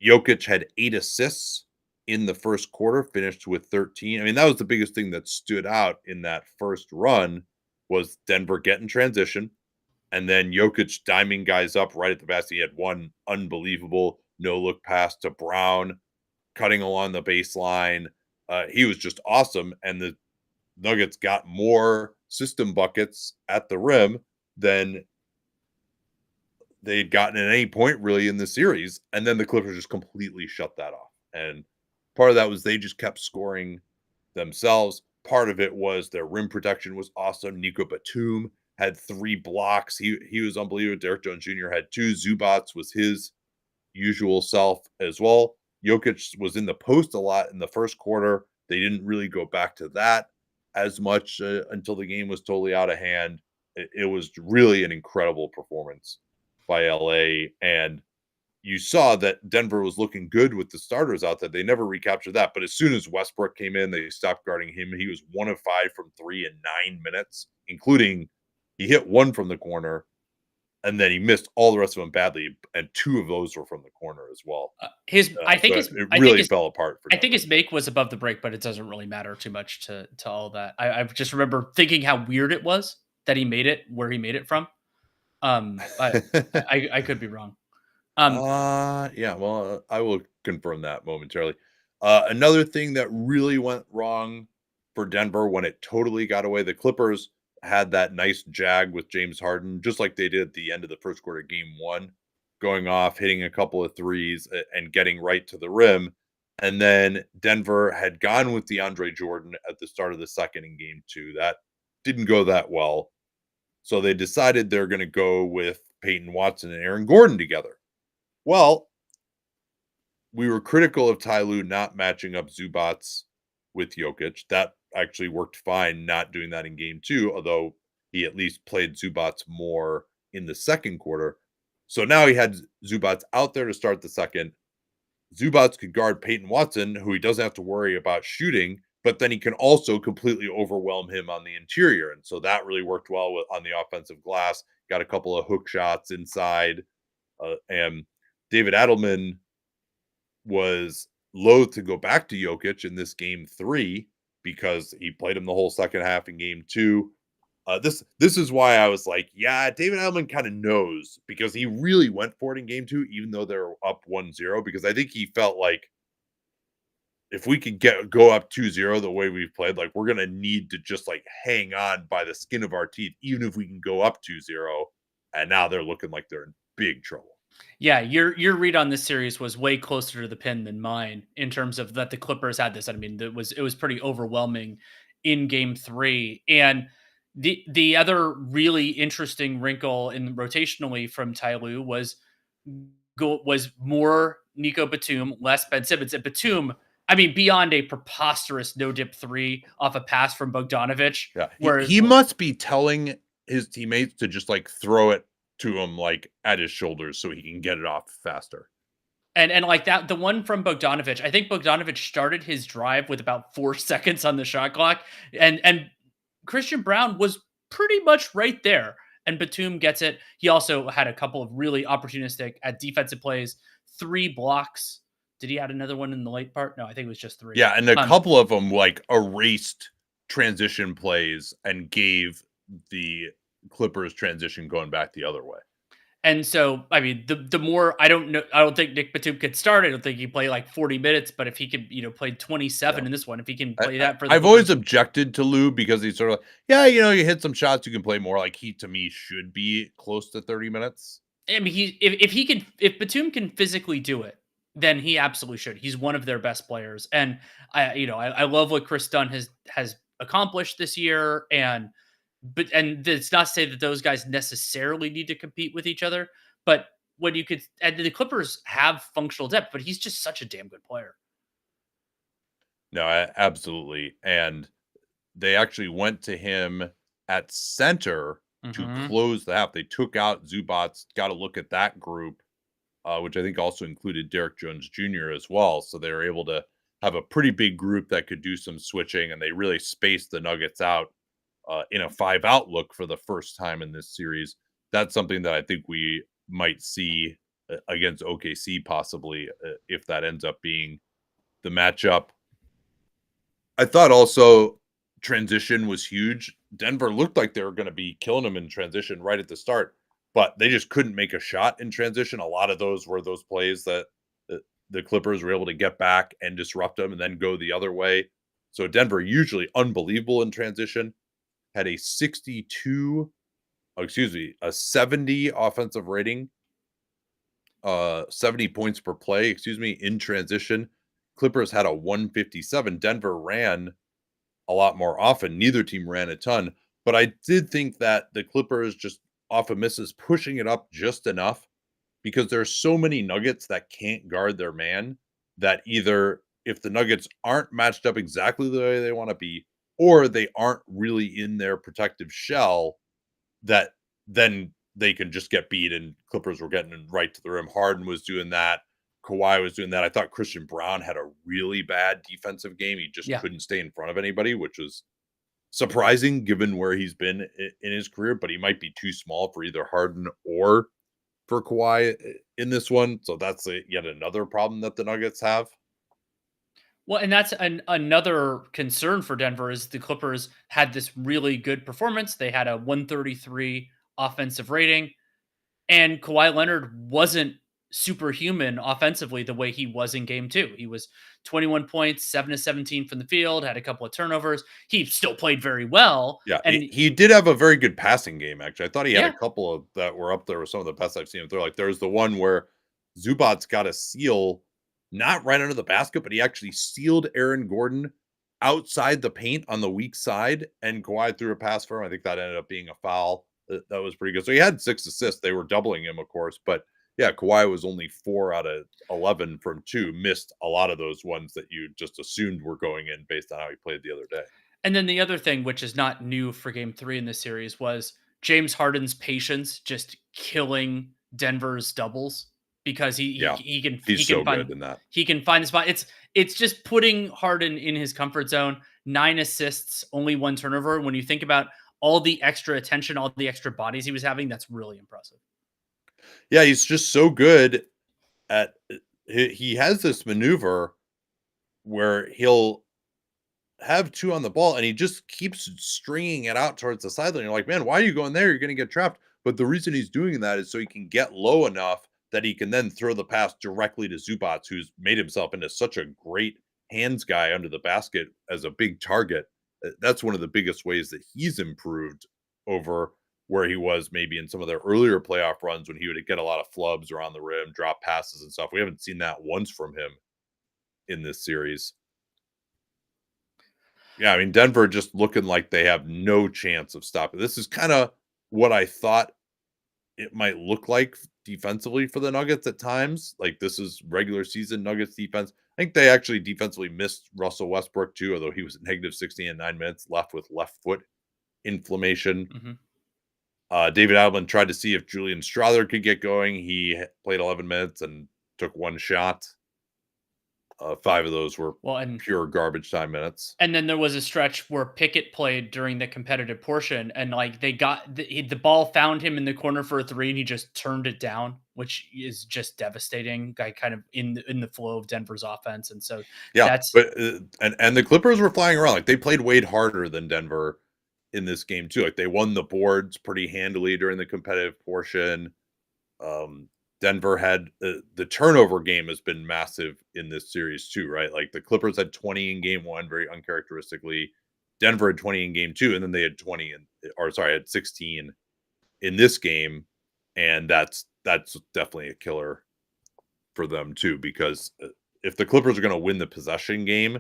Jokic had 8 assists in the first quarter, finished with 13. I mean, that was the biggest thing that stood out in that first run was Denver getting transition, and then Jokic diming guys up right at the basket. He had one unbelievable no-look pass to Brown, cutting along the baseline. He was just awesome, and the Nuggets got more system buckets at the rim than they'd gotten at any point really in the series. And then the Clippers just completely shut that off. And part of that was they just kept scoring themselves. Part of it was their rim protection was awesome. Nico Batum had 3 blocks. He was unbelievable. Derek Jones Jr. had 2. Zubats was his usual self as well. Jokic was in the post a lot in the first quarter. They didn't really go back to that as much until the game was totally out of hand. It was really an incredible performance by LA, and you saw that Denver was looking good with the starters out there. They never recaptured that, but as soon as Westbrook came in, they stopped guarding him. He was 1 of 5 from 3 in 9 minutes, including he hit 1 from the corner, and then he missed all the rest of them badly, and 2 of those were from the corner as well. It really fell apart for Denver. I think his make was above the break, but it doesn't really matter too much to all that. I just remember thinking how weird it was that he made it where he made it from. I could be wrong. Yeah, well, I will confirm that momentarily. Another thing that really went wrong for Denver when it totally got away, the Clippers had that nice jag with James Harden, just like they did at the end of the first quarter, game 1, going off, hitting a couple of threes and getting right to the rim. And then Denver had gone with DeAndre Jordan at the start of the second in game 2. That didn't go that well. So they decided they're going to go with Peyton Watson and Aaron Gordon together. Well, we were critical of Ty Lue not matching up Zubats with Jokic. That actually worked fine, not doing that in game 2, although he at least played Zubats more in the second quarter. So now he had Zubats out there to start the second. Zubats could guard Peyton Watson, who he doesn't have to worry about shooting, but then he can also completely overwhelm him on the interior. And so that really worked well on the offensive glass. Got a couple of hook shots inside. And David Adelman was loath to go back to Jokic in this game 3 because he played him the whole second half in game 2. This is why I was like, yeah, David Adelman kind of knows, because he really went for it in game 2, even though they're up 1-0, because I think he felt like if we could go up 2-0 the way we've played, like, we're going to need to just like hang on by the skin of our teeth, even if we can go up 2-0. And now they're looking like they're in big trouble. Yeah, your read on this series was way closer to the pin than mine in terms of that the Clippers had this. I mean, it was pretty overwhelming in game 3. And the other really interesting wrinkle in rotationally from Ty Lue was more Nico Batum, less Ben Simmons. And Batum, I mean, beyond a preposterous no-dip 3 off a pass from Bogdanovic. Yeah, he must be telling his teammates to just like throw it to him like at his shoulders so he can get it off faster. And like that, the one from Bogdanovich, I think Bogdanovich started his drive with about 4 seconds on the shot clock, and Christian Brown was pretty much right there. And Batum gets it. He also had a couple of really opportunistic at defensive plays, 3 blocks. Did he add another one in the late part? No, I think it was just 3. Yeah, and a couple of them like erased transition plays and gave the Clippers transition going back the other way. And so, I mean, the more I don't think Nick Batum could start. I don't think he play like 40 minutes, but if he could, play 27 Yeah. in this one, if he can play that for the I've Clippers, always objected to Lou because he's sort of like, yeah, you hit some shots, you can play more. Like he to me should be close to 30 minutes. I mean, if Batum can physically do it, then he absolutely should. He's one of their best players, and I love what Chris Dunn has accomplished this year, and it's not to say that those guys necessarily need to compete with each other, but when you could, and the Clippers have functional depth, but he's just such a damn good player. No, absolutely. And they actually went to him at center to close the half. They took out Zubats, got a look at that group, which I think also included Derek Jones Jr. as well. So they were able to have a pretty big group that could do some switching, and they really spaced the Nuggets out in a 5-out look for the first time in this series. That's something that I think we might see against OKC possibly if that ends up being the matchup. I thought also transition was huge. Denver looked like they were going to be killing them in transition right at the start, but they just couldn't make a shot in transition. A lot of those were those plays that the Clippers were able to get back and disrupt them and then go the other way. So Denver, usually unbelievable in transition, had a 70 offensive rating, 70 points per play, in transition. Clippers had a 157. Denver ran a lot more often. Neither team ran a ton, but I did think that the Clippers just often misses pushing it up just enough because there's so many Nuggets that can't guard their man that either if the Nuggets aren't matched up exactly the way they want to be, or they aren't really in their protective shell, that then they can just get beat, and Clippers were getting right to the rim. Harden was doing that. Kawhi was doing that. I thought Christian Brown had a really bad defensive game. He just couldn't stay in front of anybody, which was surprising given where he's been in his career, but he might be too small for either Harden or for Kawhi in this one. So that's yet another problem that the Nuggets have. Well, and that's another concern for Denver is the Clippers had this really good performance. They had a 133 offensive rating, and Kawhi Leonard wasn't superhuman offensively the way he was in game 2. He was 21 points, 7 of 17 from the field, had a couple of turnovers. He still played very well. Yeah, and he did have a very good passing game, actually. I thought he had a couple of that were up there with some of the best I've seen him throw. Like there's the one where Zubats got a seal, not right under the basket, but he actually sealed Aaron Gordon outside the paint on the weak side, and Kawhi threw a pass for him. I think that ended up being a foul. That was pretty good. So he had 6 assists. They were doubling him, of course, but yeah, Kawhi was only 4 out of 11 from 2, missed a lot of those ones that you just assumed were going in based on how he played the other day. And then the other thing, which is not new for game 3 in this series, was James Harden's patience just killing Denver's doubles because he can find good in that. He can find the spot. It's just putting Harden in his comfort zone. 9 assists, only 1 turnover. When you think about all the extra attention, all the extra bodies he was having, that's really impressive. Yeah, he's just so good at he has this maneuver where he'll have 2 on the ball and he just keeps stringing it out towards the sideline. You're like, man, why are you going there? You're going to get trapped. But the reason he's doing that is so he can get low enough that he can then throw the pass directly to Zubats, who's made himself into such a great hands guy under the basket as a big target. That's one of the biggest ways that he's improved over where he was maybe in some of their earlier playoff runs when he would get a lot of flubs around the rim, drop passes and stuff. We haven't seen that once from him in this series. Yeah, I mean, Denver just looking like they have no chance of stopping. This is kind of what I thought it might look like defensively for the Nuggets at times. Like this is regular season Nuggets defense. I think they actually defensively missed Russell Westbrook too, although he was at negative 16 in 9 minutes, left with left foot inflammation. David Adelman tried to see if Julian Strawther could get going. He played 11 minutes and took one shot. 5 of those were pure garbage time minutes. And then there was a stretch where Pickett played during the competitive portion, and like they got the ball found him in the corner for a 3, and he just turned it down, which is just devastating. Guy kind of in the flow of Denver's offense, and so that's but and the Clippers were flying around. Like they played way harder than Denver in this game too. Like they won the boards pretty handily during the competitive portion. Denver had the turnover game has been massive in this series too, right? Like the Clippers had 20 in game 1, very uncharacteristically. Denver had 20 in game 2, and then they had had 16 in this game, and that's definitely a killer for them too, because if the Clippers are going to win the possession game,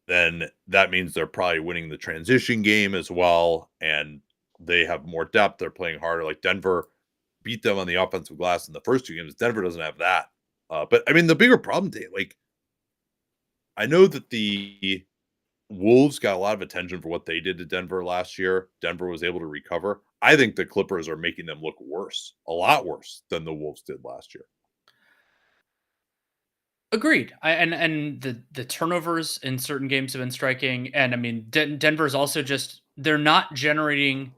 then that means they're probably winning the transition game as well, and they have more depth. They're playing harder. Like Denver beat them on the offensive glass in the first 2 games. Denver doesn't have that. But I mean, the bigger problem, like I know that the Wolves got a lot of attention for what they did to Denver last year. Denver was able to recover. I think the Clippers are making them look worse, a lot worse than the Wolves did last year. Agreed. And the turnovers in certain games have been striking. And I mean, Denver's also just, they're not generating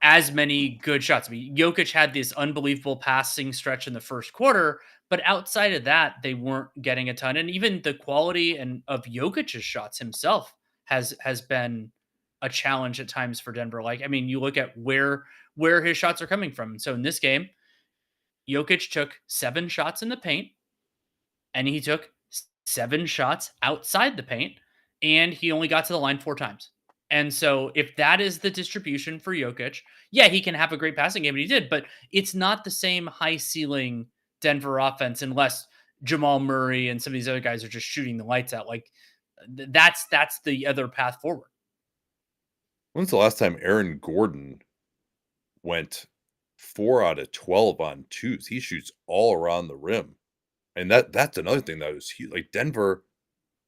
as many good shots. I mean, Jokic had this unbelievable passing stretch in the first quarter, but outside of that, they weren't getting a ton. And even the quality of Jokic's shots himself has been a challenge at times for Denver. Like, I mean, you look at where his shots are coming from. So in this game, Jokic took 7 shots in the paint, and he took 7 shots outside the paint, and he only got to the line 4 times. And so if that is the distribution for Jokic, yeah, he can have a great passing game, and he did, but it's not the same high ceiling Denver offense unless Jamal Murray and some of these other guys are just shooting the lights out. Like that's the other path forward. When's the last time Aaron Gordon went 4 out of 12 on twos? He shoots all around the rim. And that's another thing that was huge. Like Denver,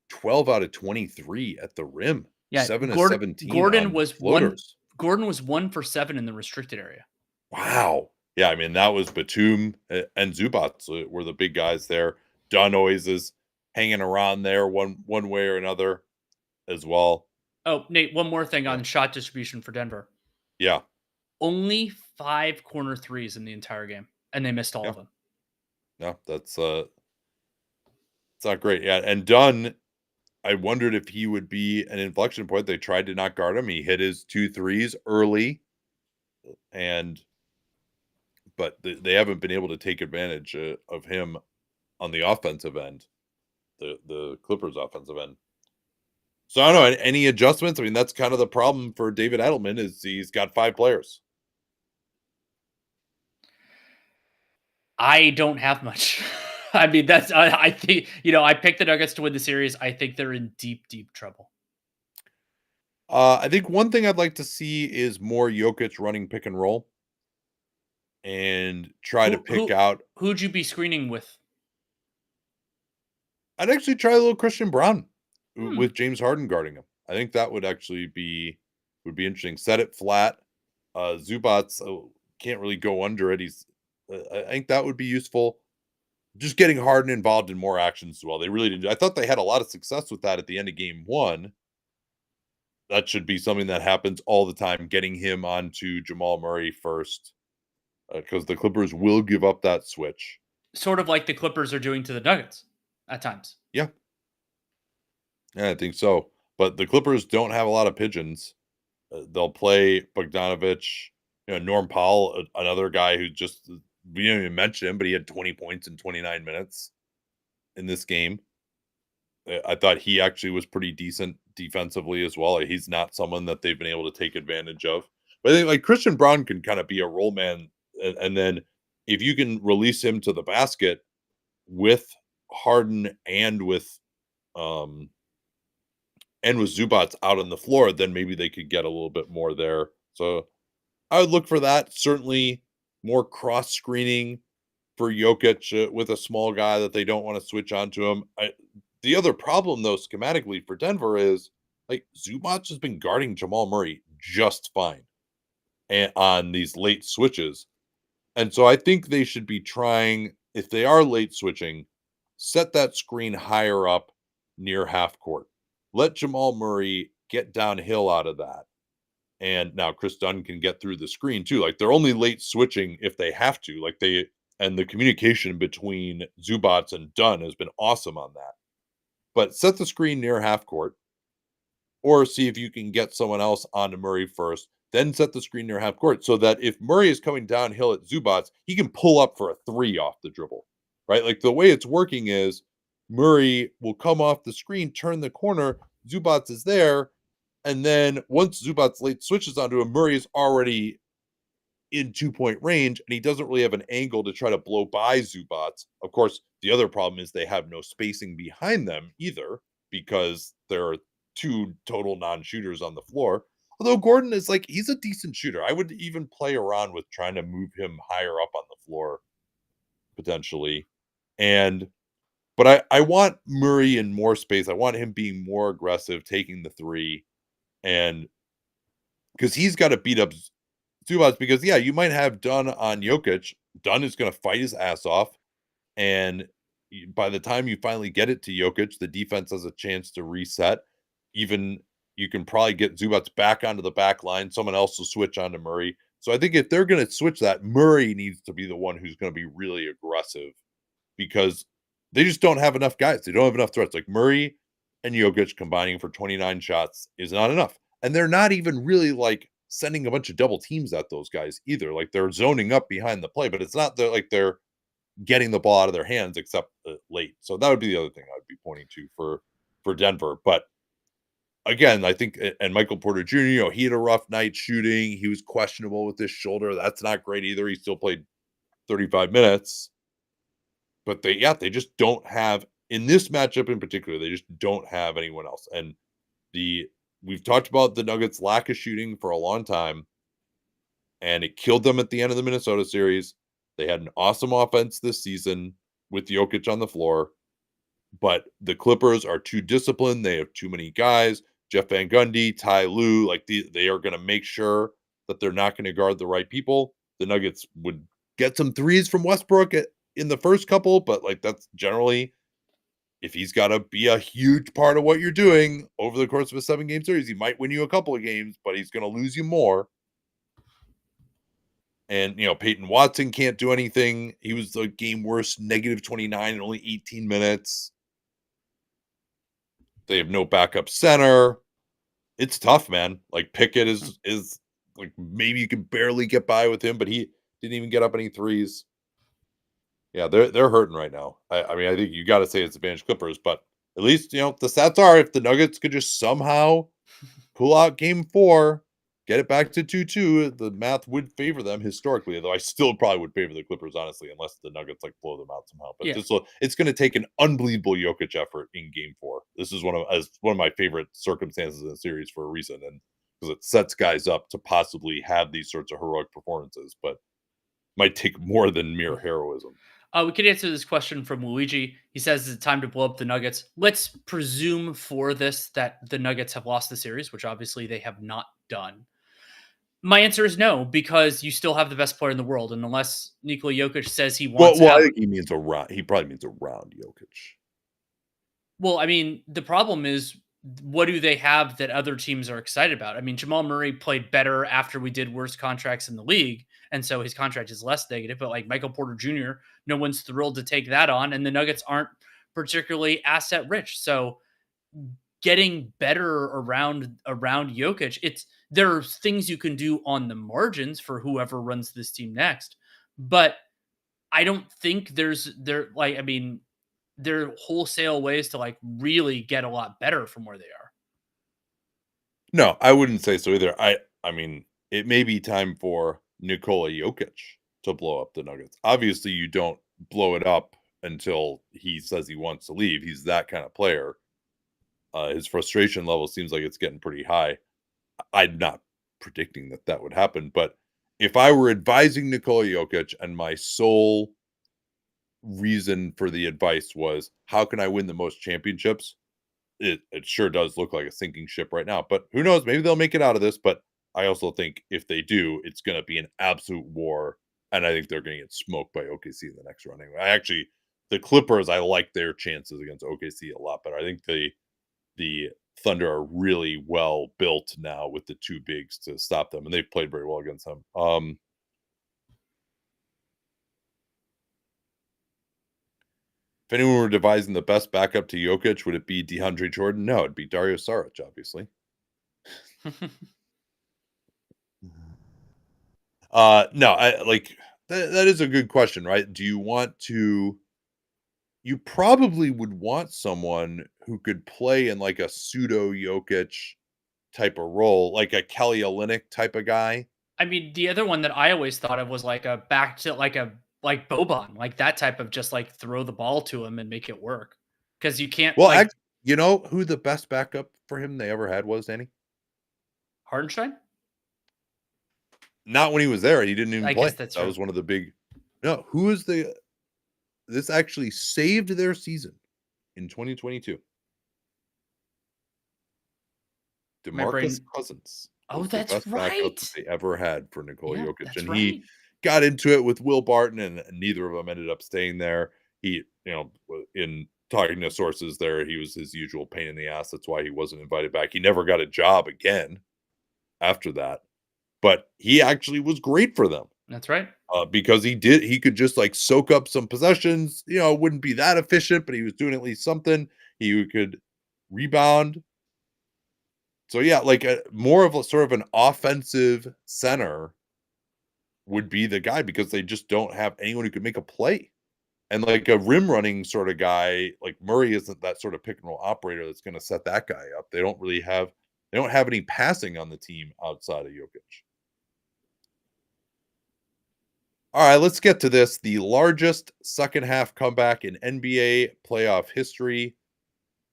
12 out of 23 at the rim. Yeah, 7 of 17 Gordon was floaters. Gordon was 1 for 7 in the restricted area. Wow. Yeah, I mean, that was Batum and Zubac were the big guys there. Dunn always is hanging around there one way or another as well. Oh, Nate, one more thing on shot distribution for Denver. Yeah. Only 5 corner threes in the entire game, and they missed all of them. No, that's it's not great. Yeah, and Dunn, I wondered if he would be an inflection point. They tried to not guard him. He hit his 2 threes early, but they haven't been able to take advantage of him on the offensive end, the Clippers offensive end. So I don't know, any adjustments? I mean, that's kind of the problem for David Edelman is he's got 5 players. I don't have much. I mean, that's I think, I picked the Nuggets to win the series. I think they're in deep, deep trouble. I think one thing I'd like to see is more Jokic running pick and roll and try to pick out. Who'd you be screening with? I'd actually try a little Christian Braun with James Harden guarding him. I think that would actually be interesting. Set it flat. Zubac can't really go under it. I think that would be useful. Just getting Harden involved in more actions as well. They really did. I thought they had a lot of success with that at the end of game 1. That should be something that happens all the time, getting him onto Jamal Murray first, because the Clippers will give up that switch. Sort of like the Clippers are doing to the Nuggets at times. Yeah, I think so. But the Clippers don't have a lot of pigeons. They'll play Bogdanovic, Norm Powell, another guy who just, we didn't even mention him, but he had 20 points in 29 minutes in this game. I thought he actually was pretty decent defensively as well. He's not someone that they've been able to take advantage of. But I think like Christian Braun can kind of be a role man. And then if you can release him to the basket with Harden and with Zubac out on the floor, then maybe they could get a little bit more there. So I would look for that. Certainly more cross screening for Jokic with a small guy that they don't want to switch onto him. The other problem, though, schematically for Denver is like Zubac has been guarding Jamal Murray just fine on these late switches. And so I think they should be trying if they are late switching, set that screen higher up near half court. Let Jamal Murray get downhill out of that. And now Chris Dunn can get through the screen too. Like they're only late switching if they have to. Like and the communication between Zubats and Dunn has been awesome on that. But set the screen near half court, or see if you can get someone else onto Murray first, then set the screen near half court so that if Murray is coming downhill at Zubats, he can pull up for a three off the dribble, right? Like the way it's working is Murray will come off the screen, turn the corner, Zubats is there, and then once Zubats late switches onto him, Murray is already in 2-point range, and he doesn't really have an angle to try to blow by Zubats. Of course, the other problem is they have no spacing behind them either because there are two total non-shooters on the floor. Although Gordon is like, he's a decent shooter. I would even play around with trying to move him higher up on the floor potentially. But I want Murray in more space. I want him being more aggressive, taking the three, and because he's got to beat up Zubats because, yeah, you might have Dunn on Jokic. Dunn is going to fight his ass off, and by the time you finally get it to Jokic, the defense has a chance to reset. Even you can probably get Zubats back onto the back line. Someone else will switch onto Murray. So I think if they're going to switch that, Murray needs to be the one who's going to be really aggressive because they just don't have enough guys. They don't have enough threats. Like Murray and Jokic combining for 29 shots is not enough. And they're not even really like sending a bunch of double teams at those guys either. Like they're zoning up behind the play, but it's not they're getting the ball out of their hands except late. So that would be the other thing I would be pointing to for Denver. But again, I think, and Michael Porter Jr., he had a rough night shooting. He was questionable with his shoulder. That's not great either. He still played 35 minutes. But they just don't have, in this matchup in particular, they just don't have anyone else. And we've talked about the Nuggets' lack of shooting for a long time, and it killed them at the end of the Minnesota series. They had an awesome offense this season with Jokic on the floor, but the Clippers are too disciplined. They have too many guys. Jeff Van Gundy, Ty Lue, like they are going to make sure that they're not going to guard the right people. The Nuggets would get some threes from Westbrook in the first couple, but like that's generally, if he's got to be a huge part of what you're doing over the course of a 7-game series, he might win you a couple of games, but he's going to lose you more. And, Peyton Watson can't do anything. He was the game worst, -29 in only 18 minutes. They have no backup center. It's tough, man. Like Pickett is like, maybe you can barely get by with him, but he didn't even get up any threes. Yeah, they're hurting right now. I mean, I think you got to say it's advantage Clippers, but at least, the stats are if the Nuggets could just somehow pull out game 4, get it back to 2-2, the math would favor them historically, although I still probably would favor the Clippers, honestly, unless the Nuggets like blow them out somehow. But Yeah. it's going to take an unbelievable Jokic effort in game 4. This is one of my favorite circumstances in the series for a reason, and because it sets guys up to possibly have these sorts of heroic performances, but might take more than mere heroism. We could answer this question from Luigi. He says it's time to blow up the Nuggets. Let's presume for this that the Nuggets have lost the series, which obviously they have not done. My answer is no, because you still have the best player in the world, and unless Nikola Jokic says he wants, I think he means around. He probably means around Jokic. Well, I mean, the problem is, what do they have that other teams are excited about? I mean, Jamal Murray played better after we did worst contracts in the league, and so his contract is less negative. But like Michael Porter Jr., no one's thrilled to take that on, and the Nuggets aren't particularly asset rich. So getting better around Jokic, there are things you can do on the margins for whoever runs this team next, but I don't think there are wholesale ways to like really get a lot better from where they are. No, I wouldn't say so either. I mean, it may be time for Nikola Jokic to blow up the Nuggets. Obviously, you don't blow it up until he says he wants to leave. He's that kind of player. His frustration level seems like it's getting pretty high. I'm not predicting that would happen, but if I were advising Nikola Jokic and my sole reason for the advice was, how can I win the most championships? It sure does look like a sinking ship right now, but who knows? Maybe they'll make it out of this. But I also think if they do, it's going to be an absolute war And I think they're going to get smoked by OKC in the next run anyway. The Clippers, I like their chances against OKC a lot better. I think the Thunder are really well built now with the two bigs to stop them, and they've played very well against them. If anyone were devising the best backup to Jokic, would it be DeAndre Jordan? No, it'd be Dario Saric, obviously. No, I like that is a good question, right? Do you want to you probably would want someone who could play in like a pseudo Jokic type of role, like a Kelly Olynyk type of guy. I mean, the other one that I always thought of was like a back to like Boban, like that type of just like throw the ball to him and make it work. Because you can't Well, like you know who the best backup for him they ever had was, Danny? Hardenstein. Not when he was there. He didn't even I play. guess that's That true. was one of the big. No, who is the? This actually saved their season in 2022. My DeMarcus brain. Cousins Oh, was the that's best backup right. that they ever had for Nikola Yeah, Jokic, that's and right. he got into it with Will Barton, and neither of them ended up staying there. He, in talking to sources there, he was his usual pain in the ass. That's why he wasn't invited back. He never got a job again after that, but he actually was great for them. That's right. Because he could just like soak up some possessions, wouldn't be that efficient, but he was doing at least something. He could rebound. So yeah, like more of a sort of an offensive center would be the guy because they just don't have anyone who could make a play. And like a rim running sort of guy, like Murray isn't that sort of pick and roll operator that's going to set that guy up. They don't have any passing on the team outside of Jokic. All right, let's get to this. The largest second half comeback in NBA playoff history.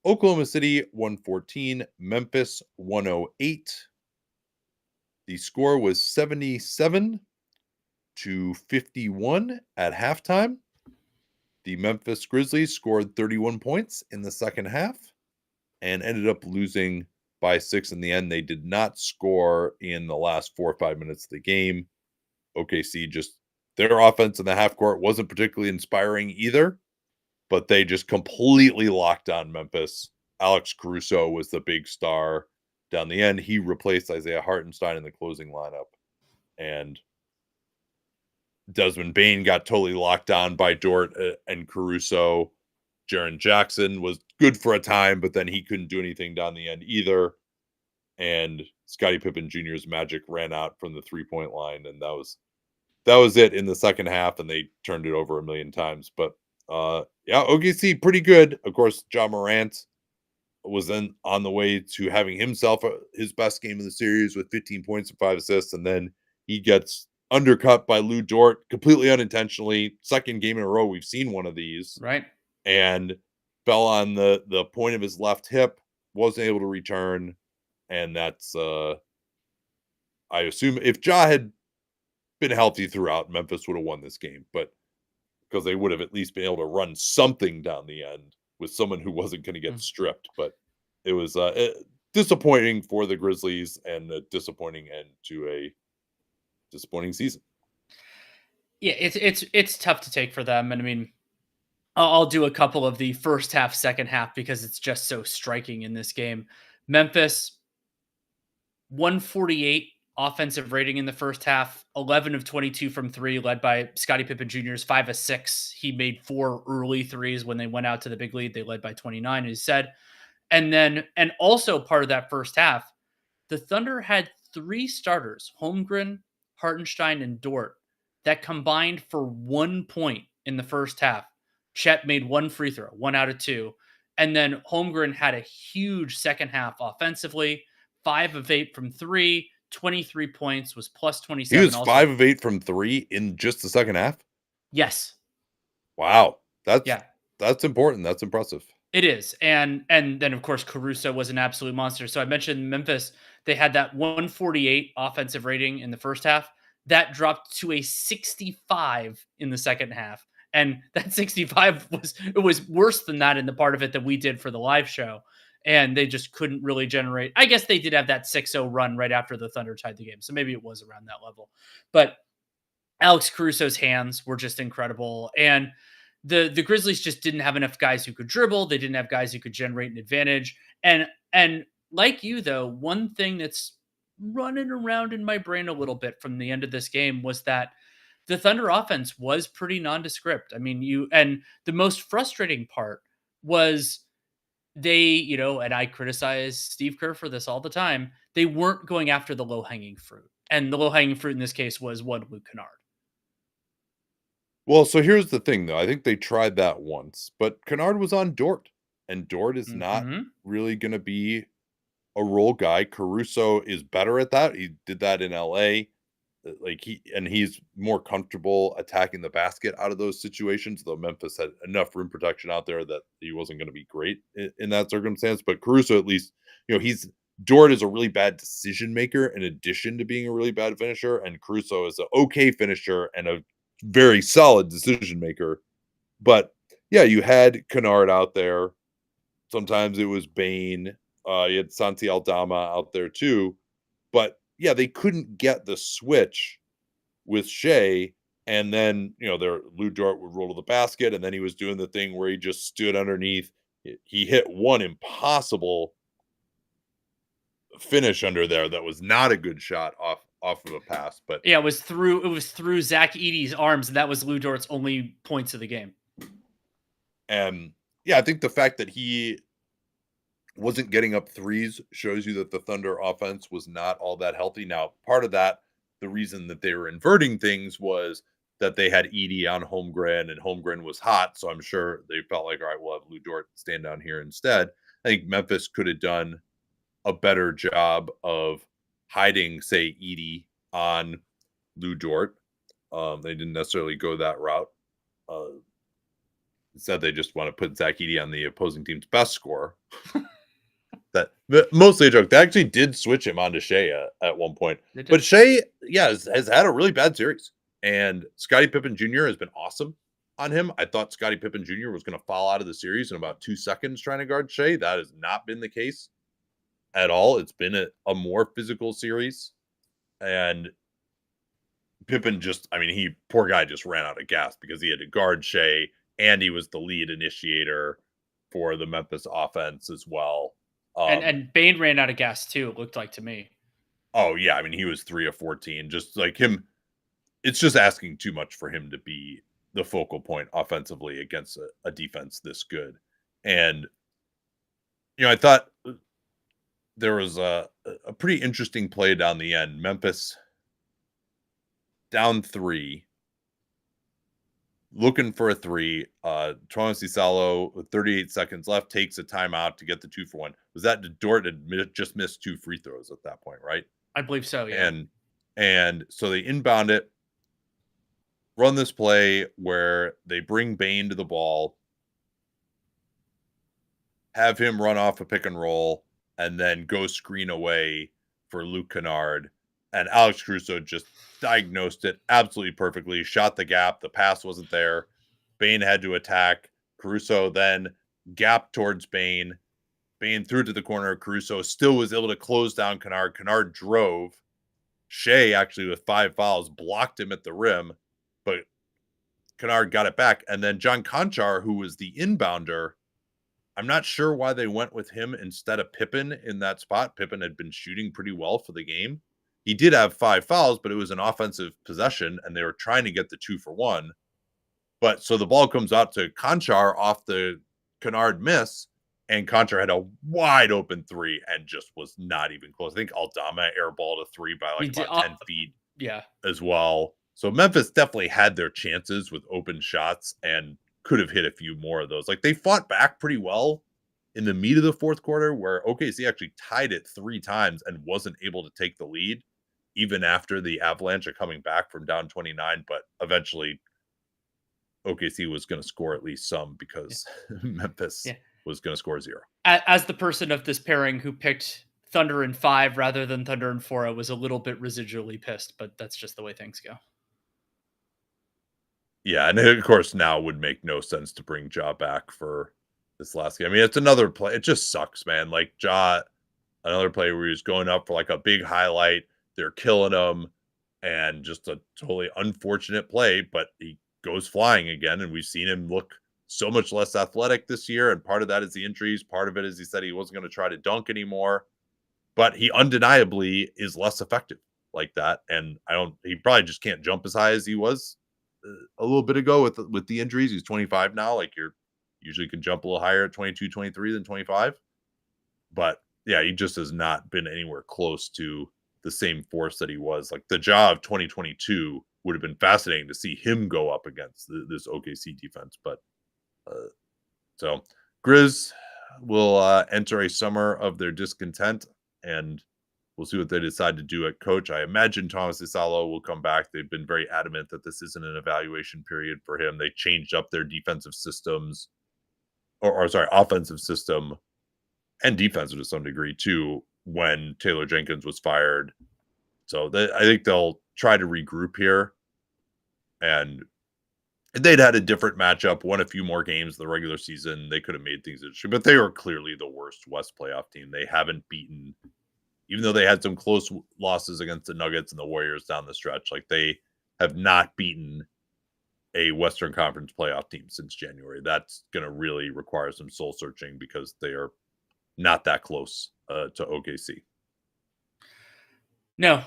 Oklahoma City 114, Memphis 108. The score was 77 to 51 at halftime. The Memphis Grizzlies scored 31 points in the second half and ended up losing by 6 in the end. They did not score in the last 4 or 5 minutes of the game. OKC just their offense in the half court wasn't particularly inspiring either, but they just completely locked on Memphis. Alex Caruso was the big star down the end. He replaced Isaiah Hartenstein in the closing lineup. And Desmond Bane got totally locked on by Dort and Caruso. Jaren Jackson was good for a time, but then he couldn't do anything down the end either. And Scottie Pippen Jr.'s magic ran out from the 3-point line, and that was it in the second half, and they turned it over a million times. But yeah, OKC pretty good. Of course, Ja Morant was then on the way to having himself his best game of the series with 15 points and 5 assists, and then he gets undercut by Lou Dort completely unintentionally. Second game in a row we've seen one of these, Right. and fell on the point of his left hip, wasn't able to return, and that's I assume if Ja had been healthy throughout, Memphis would have won this game, but because they would have at least been able to run something down the end with someone who wasn't going to get stripped. But it was disappointing for the Grizzlies and a disappointing end to a disappointing season. Yeah, it's tough to take for them, and I mean, I'll do a couple of the first half, second half because it's just so striking in this game. Memphis 148 offensive rating in the first half, 11 of 22 from 3, led by Scottie Pippen Jr.'s 5 of 6. He made 4 early threes when they went out to the big lead. They led by 29, as you said. And also part of that first half, the Thunder had 3 starters, Holmgren, Hartenstein, and Dort, that combined for 1 point in the first half. Chet made 1 free throw, 1 out of 2. And then Holmgren had a huge second half offensively, 5 of 8 from 3, 23 points, was plus 27. He was 5 of 8 from 3 in just the second half? Yes. Wow. That's important. That's impressive. It is. And then of course Caruso was an absolute monster. So I mentioned Memphis, they had that 148 offensive rating in the first half. That dropped to a 65 in the second half. And that 65 was worse than that in the part of it that we did for the live show. And they just couldn't really generate. I guess they did have that 6-0 run right after the Thunder tied the game. So maybe it was around that level. But Alex Caruso's hands were just incredible. And the Grizzlies just didn't have enough guys who could dribble. They didn't have guys who could generate an advantage. And like you though, one thing that's running around in my brain a little bit from the end of this game was that the Thunder offense was pretty nondescript. I mean, and the most frustrating part was they, and I criticize Steve Kerr for this all the time. They weren't going after the low hanging fruit. And the low hanging fruit in this case was one Luke Kennard. Well, so here's the thing, though. I think they tried that once, but Kennard was on Dort, and Dort is not Mhm. really going to be a role guy. Caruso is better at that. He did that in LA. He's more comfortable attacking the basket out of those situations, though Memphis had enough rim protection out there that he wasn't going to be great in that circumstance. But Caruso, at least, Dort is a really bad decision maker in addition to being a really bad finisher, and Caruso is an okay finisher and a very solid decision maker. But yeah, you had Kennard out there. Sometimes it was Bane. You had Santi Aldama out there too. But yeah, they couldn't get the switch with Shea. And then, Lou Dort would roll to the basket, and then he was doing the thing where he just stood underneath. He hit one impossible finish under there that was not a good shot off of a pass. But yeah, it was through Zach Edey's arms, and that was Lou Dort's only points of the game. And yeah, I think the fact that he wasn't getting up threes shows you that the Thunder offense was not all that healthy. Now, part of that, the reason that they were inverting things was that they had Edey on Holmgren, and Holmgren was hot. So I'm sure they felt like, all right, we'll have Lou Dort stand down here instead. I think Memphis could have done a better job of hiding, say, Edey on Lou Dort. They didn't necessarily go that route. Instead, they just want to put Zach Edey on the opposing team's best scorer. Mostly a joke. They actually did switch him onto Shea at one point. But Shea, has had a really bad series. And Scottie Pippen Jr. has been awesome on him. I thought Scottie Pippen Jr. was going to fall out of the series in about 2 seconds trying to guard Shea. That has not been the case at all. It's been a more physical series. And Pippen poor guy just ran out of gas because he had to guard Shea, and he was the lead initiator for the Memphis offense as well. And Bane ran out of gas too, it looked like to me. Oh, yeah. He was 3 of 14. Just like him, it's just asking too much for him to be the focal point offensively against a defense this good. And, I thought there was a pretty interesting play down the end. Memphis down 3, looking for a 3. Toronto Cicelo, with 38 seconds left, takes a timeout to get the 2-for-1. Was that Dort had just missed 2 free throws at that point, right? I believe so, yeah. And so they inbound it, run this play where they bring Bane to the ball, have him run off a pick and roll, and then go screen away for Luke Kennard. And Alex Caruso just diagnosed it absolutely perfectly, shot the gap. The pass wasn't there. Bane had to attack. Caruso then gapped towards Bane. Bane threw it to the corner. Caruso still was able to close down Kennard. Kennard drove. Shea, actually, with 5 fouls, blocked him at the rim, but Kennard got it back. And then John Konchar, who was the inbounder, I'm not sure why they went with him instead of Pippen in that spot. Pippen had been shooting pretty well for the game. He did have 5 fouls, but it was an offensive possession, and they were trying to get the 2-for-1. But so the ball comes out to Konchar off the Kennard miss, and Konchar had a wide open 3 and just was not even close. I think Aldama airballed a 3 by about 10 feet as well. So Memphis definitely had their chances with open shots and could have hit a few more of those. Like, they fought back pretty well in the meat of the fourth quarter, where OKC actually tied it 3 times and wasn't able to take the lead, even after the Avalanche are coming back from down 29. But eventually OKC was going to score at least some because Memphis was going to score 0. As the person of this pairing who picked Thunder in 5 rather than Thunder in 4, I was a little bit residually pissed, but that's just the way things go. Yeah, and of course now would make no sense to bring Ja back for this last game. It's another play. It just sucks, man. Like, Ja, another play where he was going up for like a big highlight. They're killing him, and just a totally unfortunate play, but he goes flying again, and we've seen him look so much less athletic this year, and part of that is the injuries, part of it is he said he wasn't going to try to dunk anymore, but he undeniably is less effective like that, and he probably just can't jump as high as he was a little bit ago with the injuries. He's 25 now, like you're usually can jump a little higher at 22, 23 than 25. But yeah, he just has not been anywhere close to the same force that he was. Like the Ja of 2022 would have been fascinating to see him go up against this OKC defense. But so Grizz will enter a summer of their discontent, and we'll see what they decide to do at coach. I imagine Thomas Isalo will come back. They've been very adamant that this isn't an evaluation period for him. They changed up their defensive systems, or sorry, offensive system and defensive to some degree too when Taylor Jenkins was fired. So I think they'll try to regroup here, and they'd had a different matchup, won a few more games in the regular season. They could have made things interesting, but they were clearly the worst West playoff team. They haven't beaten, even though they had some close losses against the Nuggets and the Warriors down the stretch, like they have not beaten a Western Conference playoff team since January. That's going to really require some soul searching because they are not that close to OKC. No.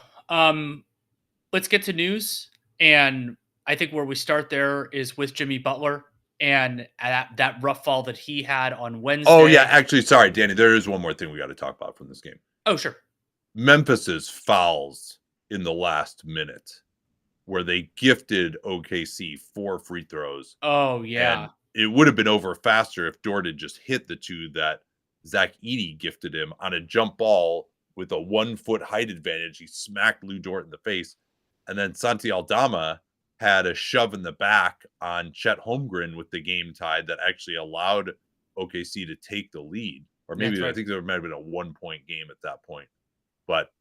Let's get to news. And I think where we start there is with Jimmy Butler and that rough fall that he had on Wednesday. Oh, yeah. Actually, sorry, Danny. There is one more thing we got to talk about from this game. Oh, sure. Memphis's fouls in the last minute where they gifted OKC 4 free throws. Oh, yeah. And it would have been over faster if Dort had just hit the 2 that Zach Edey gifted him on a jump ball with a 1-foot height advantage. He smacked Lou Dort in the face. And then Santi Aldama had a shove in the back on Chet Holmgren with the game tied that actually allowed OKC to take the lead. Or maybe I think there might have been a 1-point game at that point. But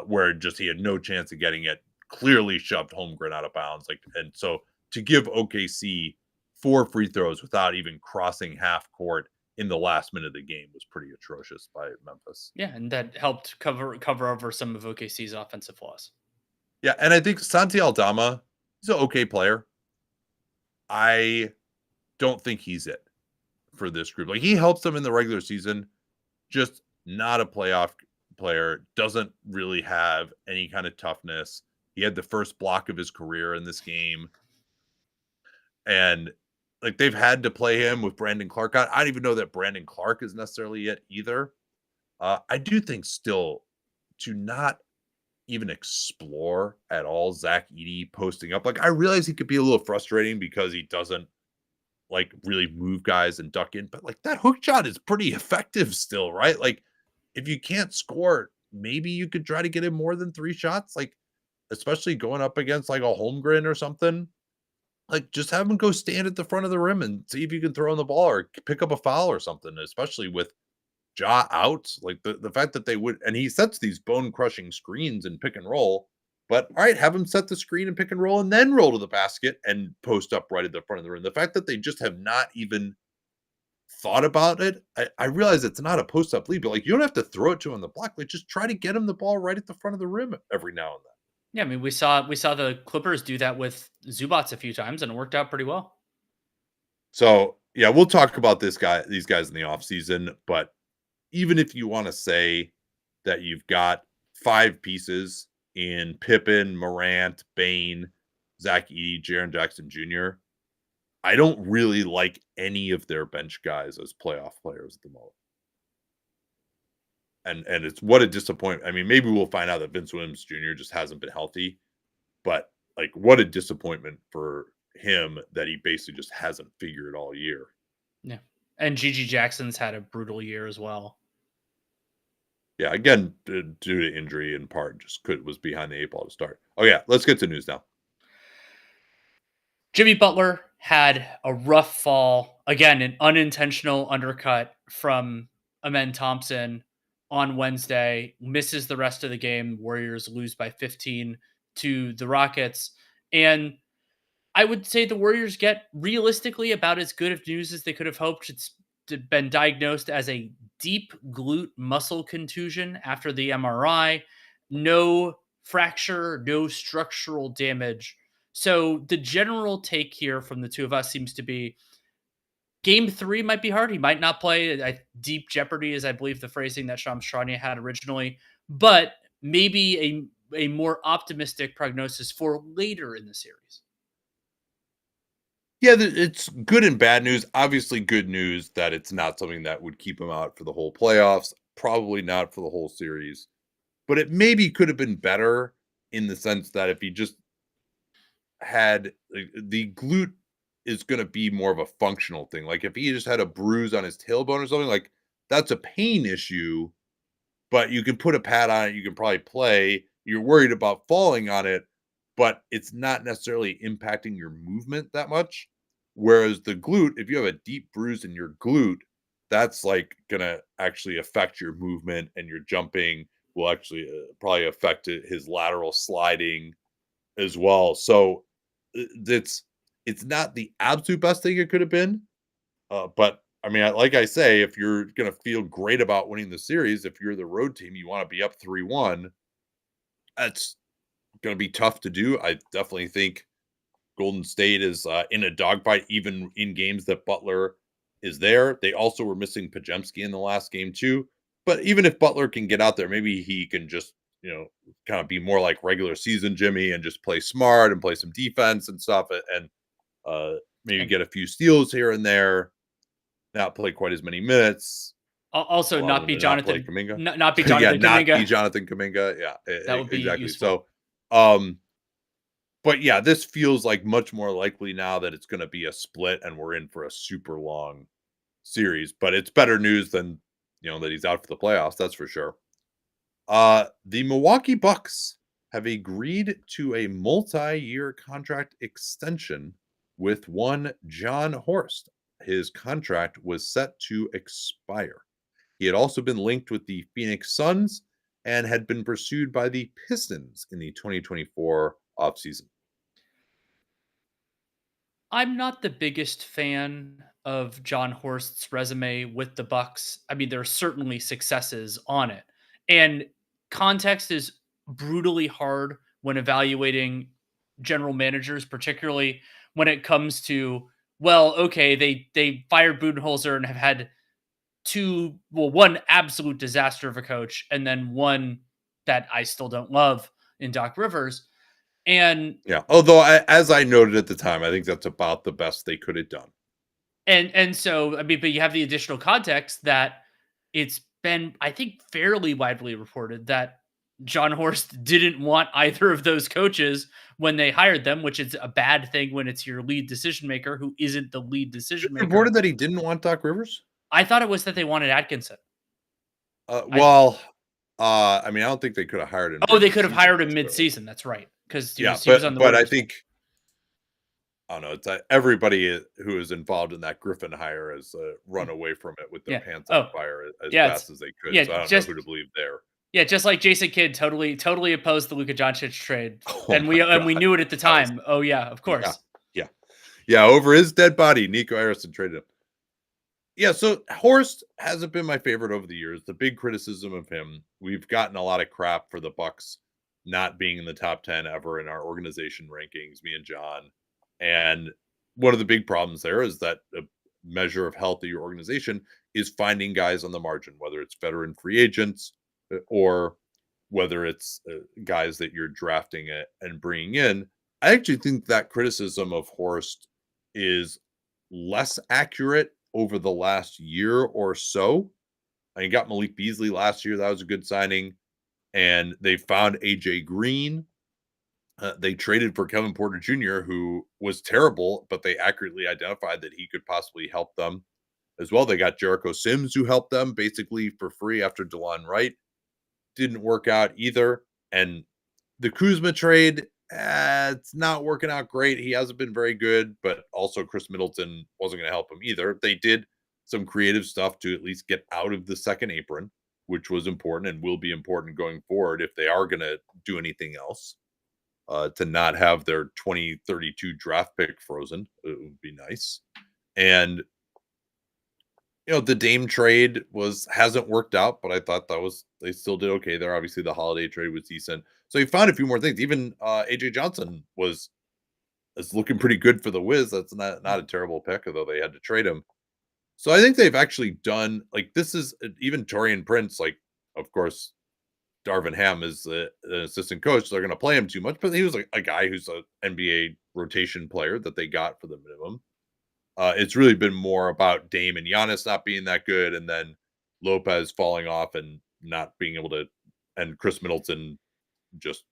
where just he had no chance of getting it, clearly shoved Holmgren out of bounds. And so to give OKC 4 free throws without even crossing half court in the last minute of the game was pretty atrocious by Memphis. Yeah, and that helped cover over some of OKC's offensive flaws. Yeah, and I think Santi Aldama, he's an okay player. I don't think he's it for this group. Like he helps them in the regular season, just not a playoff player, doesn't really have any kind of toughness. He had the first block of his career in this game. And like they've had to play him with Brandon Clark. I don't even know that Brandon Clark is necessarily it either. I do think still to not even explore at all Zach Edey posting up. Like I realize he could be a little frustrating because he doesn't like really move guys and duck in, but like that hook shot is pretty effective still, right? Like if you can't score, maybe you could try to get him more than 3 shots, like especially going up against like a Holmgren or something. Like, just have him go stand at the front of the rim and see if you can throw in the ball or pick up a foul or something, especially with Ja out. Like, the fact that they would, and he sets these bone-crushing screens and pick and roll, but all right, have him set the screen and pick and roll and then roll to the basket and post up right at the front of the rim. The fact that they just have not even thought about it, I realize it's not a post-up lead, but, like, you don't have to throw it to him on the block. Like, just try to get him the ball right at the front of the rim every now and then. Yeah, I mean, we saw the Clippers do that with Zubats a few times, and it worked out pretty well. So, yeah, we'll talk about these guys in the offseason, but even if you want to say that you've got 5 pieces in Pippen, Morant, Bane, Zach Edey, Jaren Jackson Jr., I don't really like any of their bench guys as playoff players at the moment. And it's what a disappointment. I mean, maybe we'll find out that Vince Williams Jr. just hasn't been healthy, but like what a disappointment for him that he basically just hasn't figured all year. Yeah. And Gigi Jackson's had a brutal year as well. Yeah, again, due to injury in part, was behind the 8 ball to start. Oh yeah, let's get to news now. Jimmy Butler had a rough fall. Again, an unintentional undercut from Amen Thompson on Wednesday, misses the rest of the game. Warriors lose by 15 to the Rockets. And I would say the Warriors get realistically about as good of news as they could have hoped. It's been diagnosed as a deep glute muscle contusion after the MRI. No fracture, no structural damage. So the general take here from the two of us seems to be game 3 might be hard. He might not play. Deep jeopardy is, I believe, the phrasing that Shams Charania had originally, but maybe a more optimistic prognosis for later in the series. Yeah, it's good and bad news. Obviously, good news that it's not something that would keep him out for the whole playoffs. Probably not for the whole series, but it maybe could have been better in the sense that if he just had the glute is going to be more of a functional thing. Like if he just had a bruise on his tailbone or something, like that's a pain issue, but you can put a pad on it. You can probably play. You're worried about falling on it, but it's not necessarily impacting your movement that much. Whereas the glute, if you have a deep bruise in your glute, that's like going to actually affect your movement, and your jumping will actually probably affect his lateral sliding as well. So it's not the absolute best thing it could have been, but I mean, like I say, if you're going to feel great about winning the series, if you're the road team, you want to be up 3-1. That's going to be tough to do. I definitely think Golden State is in a dogfight, even in games that Butler is there. They also were missing Pajemski in the last game too. But even if Butler can get out there, maybe he can just, kind of be more like regular season Jimmy and just play smart and play some defense and stuff, and maybe get a few steals here and there, not play quite as many minutes. Also, not be Jonathan Kuminga. Not be Jonathan Not Kuminga. be Jonathan Kuminga. Yeah, that would be exactly. useful. So, but yeah, this feels like much more likely now that it's going to be a split and we're in for a super long series. But it's better news than that he's out for the playoffs. That's for sure. The Milwaukee Bucks have agreed to a multi-year contract extension with one John Horst. His contract was set to expire. He had also been linked with the Phoenix Suns and had been pursued by the Pistons in the 2024 offseason. I'm not the biggest fan of John Horst's resume with the Bucks. I mean, there are certainly successes on it. And context is brutally hard when evaluating general managers, particularly when it comes to, well, okay, they fired Budenholzer and have had one absolute disaster of a coach, and then one that I still don't love in Doc Rivers. And yeah, although as I noted at the time, I think that's about the best they could have done. And so, I mean, but you have the additional context that it's been, I think, fairly widely reported that John Horst didn't want either of those coaches when they hired them, which is a bad thing when it's your lead decision maker who isn't the lead decision maker. Reported that he didn't want Doc Rivers? I thought it was that they wanted Atkinson. I mean, I don't think they could have hired him. Oh, they could have hired him mid-season. That's right, because he was on the. But I think, I don't know. It's everybody who is involved in that Griffin hire has run away from it with their pants on fire as fast as they could. So I don't know who to believe there. Yeah, just like Jason Kidd totally opposed the Luka Doncic trade, and we knew it at the time. Oh yeah, of course. Yeah. Over his dead body, Nico Harrison traded him. Yeah, so Horst hasn't been my favorite over the years. The big criticism of him, we've gotten a lot of crap for the Bucks not being in the top 10 ever in our organization rankings, me and John. And one of the big problems there is that a measure of health of your organization is finding guys on the margin, whether it's veteran free agents or whether it's guys that you're drafting and bringing in. I actually think that criticism of Horst is less accurate over the last year or so. I got Malik Beasley last year. That was a good signing. And they found AJ Green. They traded for Kevin Porter Jr., who was terrible, but they accurately identified that he could possibly help them as well. They got Jericho Sims, who helped them basically for free after DeLon Wright. Didn't work out either. And the Kuzma trade, it's not working out great. He hasn't been very good, but also Chris Middleton wasn't going to help him either. They did some creative stuff to at least get out of the second apron, which was important and will be important going forward if they are going to do anything else, to not have their 2032 draft pick frozen. It would be nice. And the Dame trade hasn't worked out, but I thought they still did okay there. Obviously the Holiday trade was decent. So he found a few more things. Even AJ Johnson is looking pretty good for the Wiz. That's not a terrible pick, although they had to trade him. So I think they've actually done like this is even Torian Prince, like of course Darvin Ham is an assistant coach. So they're going to play him too much, but he was like a guy who's an NBA rotation player that they got for the minimum. It's really been more about Dame and Giannis not being that good, and then Lopez falling off and not being able to, and Chris Middleton just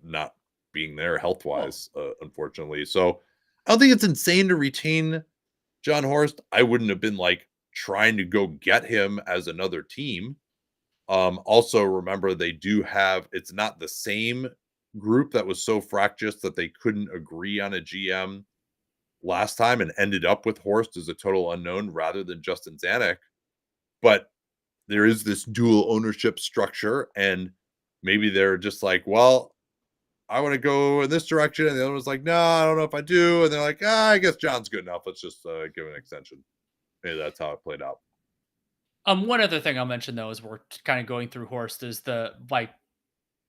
not being there health wise, unfortunately. So I don't think it's insane to retain John Horst. I wouldn't have been like trying to go get him as another team. Also, remember they do have it's not the same group that was so fractious that they couldn't agree on a GM last time and ended up with Horst as a total unknown rather than Justin Zanuck. But there is this dual ownership structure, and maybe they're just like, well, I want to go in this direction, and the other one's like, no, I don't know if I do, and they're like, I guess John's good enough. Let's just give an extension. Maybe that's how it played out. One other thing I'll mention though, as we're kind of going through Horst, is the like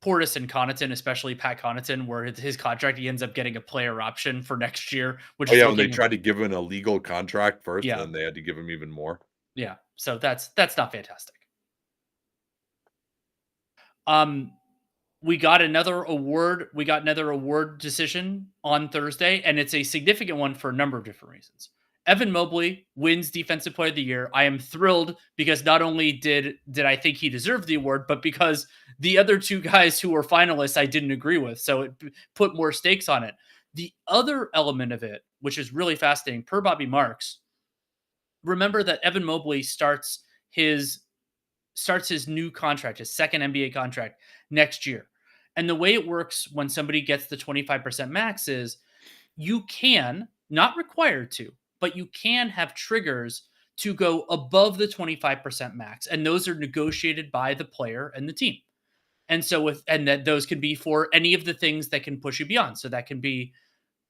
Portis and Connaughton, especially Pat Connaughton, where his contract he ends up getting a player option for next year, which Oh is yeah, when they looking tried to give him an illegal contract first, and yeah then they had to give him even more. yeah. So that's not fantastic. Um, we got another award. We got another award decision on Thursday, and it's a significant one for a number of different reasons. Evan Mobley wins Defensive Player of the Year. I am thrilled because not only did I think he deserved the award, but because the other two guys who were finalists I didn't agree with, so it put more stakes on it. The other element of it, which is really fascinating, per Bobby Marks, remember that Evan Mobley starts his new contract, his second NBA contract next year. And the way it works when somebody gets the 25% max is you can, not required to, but you can have triggers to go above the 25% max. And those are negotiated by the player and the team. And so that those can be for any of the things that can push you beyond. So that can be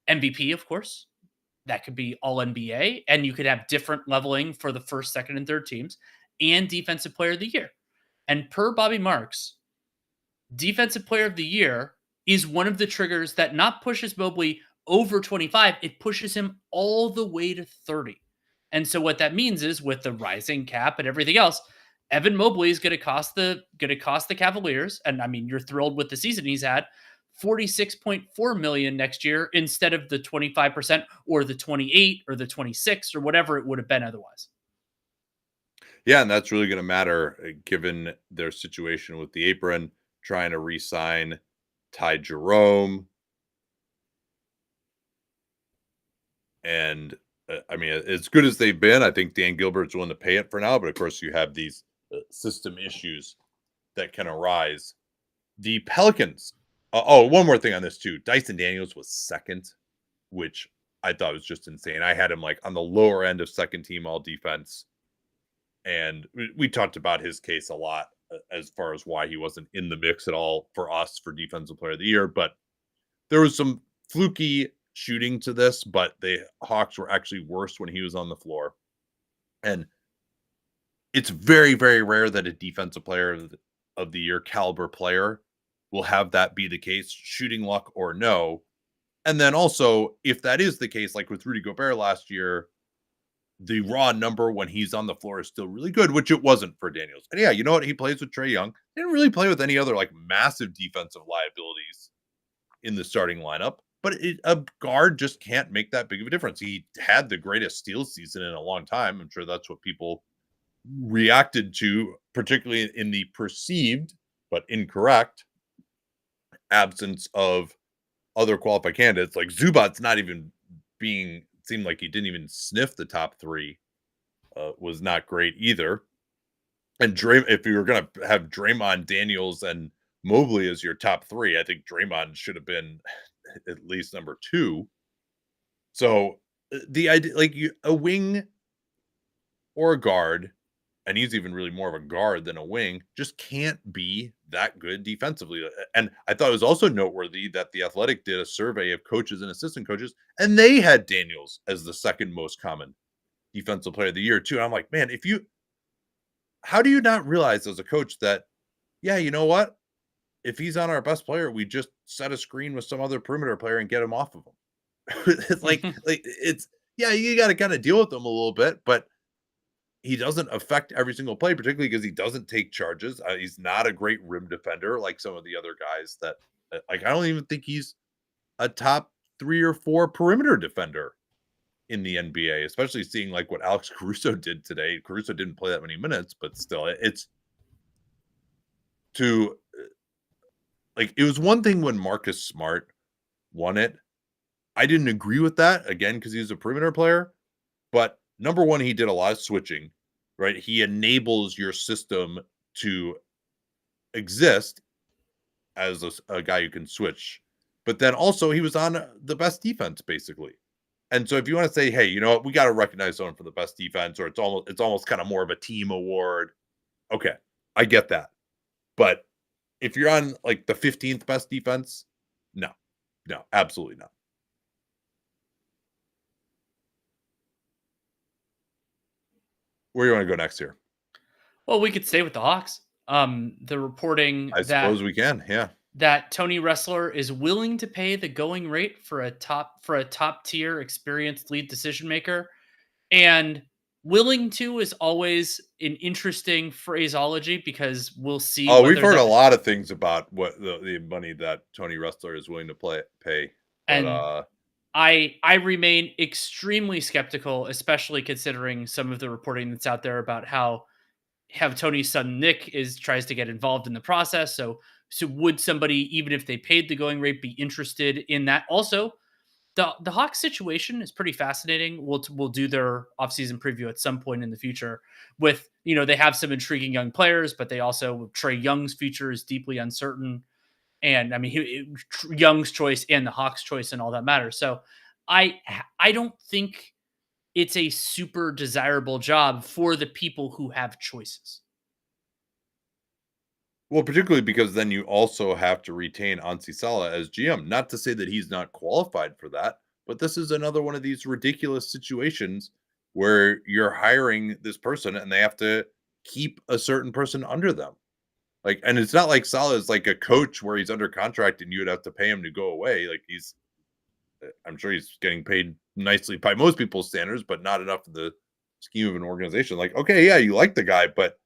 MVP, of course. That could be all NBA. And you could have different leveling for the first, second, and third teams and Defensive Player of the Year. And per Bobby Marks, Defensive Player of the Year is one of the triggers that not pushes Mobley over 25, it pushes him all the way to 30. And so what that means is with the rising cap and everything else, Evan Mobley is going to cost the Cavaliers, and I mean you're thrilled with the season he's had, $46.4 million next year instead of the 25% or the 28 or the 26 or whatever it would have been otherwise. Yeah, and that's really going to matter given their situation with the apron, trying to re-sign Ty Jerome. And I mean, as good as they've been, I think Dan Gilbert's willing to pay it for now. But of course, you have these system issues that can arise. The Pelicans. One more thing on this too. Dyson Daniels was second, which I thought was just insane. I had him like on the lower end of second team all defense. And we talked about his case a lot as far as why he wasn't in the mix at all for us for Defensive Player of the Year. But there was some fluky shooting to this, but the Hawks were actually worse when he was on the floor. And it's very, very rare that a Defensive Player of the Year caliber player will have that be the case, shooting luck or no. And then also, if that is the case, like with Rudy Gobert last year, the raw number when he's on the floor is still really good, which it wasn't for Daniels. And yeah, you know what? He plays with Trae Young. He didn't really play with any other like massive defensive liabilities in the starting lineup, but a guard just can't make that big of a difference. He had the greatest steals season in a long time. I'm sure that's what people reacted to, particularly in the perceived but incorrect absence of other qualified candidates. Like Zubac's not even being seemed like he didn't even sniff the top three. Was not great either. And if you were going to have Draymond, Daniels, and Mobley as your top three, I think Draymond should have been at least number two. So the idea, like a wing or a guard, and he's even really more of a guard than a wing, just can't be that good defensively. And I thought it was also noteworthy that The Athletic did a survey of coaches and assistant coaches, and they had Daniels as the second most common Defensive Player of the Year too. And I'm like, man, how do you not realize as a coach that, yeah, you know what? if he's on our best player, we just set a screen with some other perimeter player and get him off of him. It's like it's yeah, you got to kind of deal with him a little bit, but he doesn't affect every single play, particularly because he doesn't take charges. He's not a great rim defender like some of the other guys that like I don't even think he's a top 3 or 4 perimeter defender in the NBA, especially seeing like what Alex Caruso did today. Caruso didn't play that many minutes, but still it's to like it was one thing when Marcus Smart won it. I didn't agree with that again because he was a perimeter player, but number one, he did a lot of switching, right? He enables your system to exist as a guy who can switch. But then also he was on the best defense basically. And so if you want to say, hey, you know what, we got to recognize someone for the best defense, or it's almost kind of more of a team award. Okay, I get that. But if you're on like the 15th best defense, no, absolutely not. Where do you want to go next here? Well, we could stay with the Hawks. The reporting I suppose we can, yeah. that Tony Ressler is willing to pay the going rate for a top tier experienced lead decision maker, and willing to is always an interesting phraseology because we'll see. Oh, we've heard a lot of things about what the money that Tony Ressler is willing to pay, but and I remain extremely skeptical, especially considering some of the reporting that's out there about how Tony's son Nick tries to get involved in the process. So would somebody, even if they paid the going rate, be interested in that? Also, the Hawks situation is pretty fascinating. We'll do their offseason preview at some point in the future. With they have some intriguing young players, but they also Trae Young's future is deeply uncertain. And I mean, Young's choice and the Hawks' choice and all that matters. So I don't think it's a super desirable job for the people who have choices. well, particularly because then you also have to retain Ansi Sala as GM. Not to say that he's not qualified for that, but this is another one of these ridiculous situations where you're hiring this person and they have to keep a certain person under them. Like, and it's not like Sala is like a coach where he's under contract and you would have to pay him to go away. Like I'm sure he's getting paid nicely by most people's standards, but not enough for the scheme of an organization. Like, okay, yeah, you like the guy, but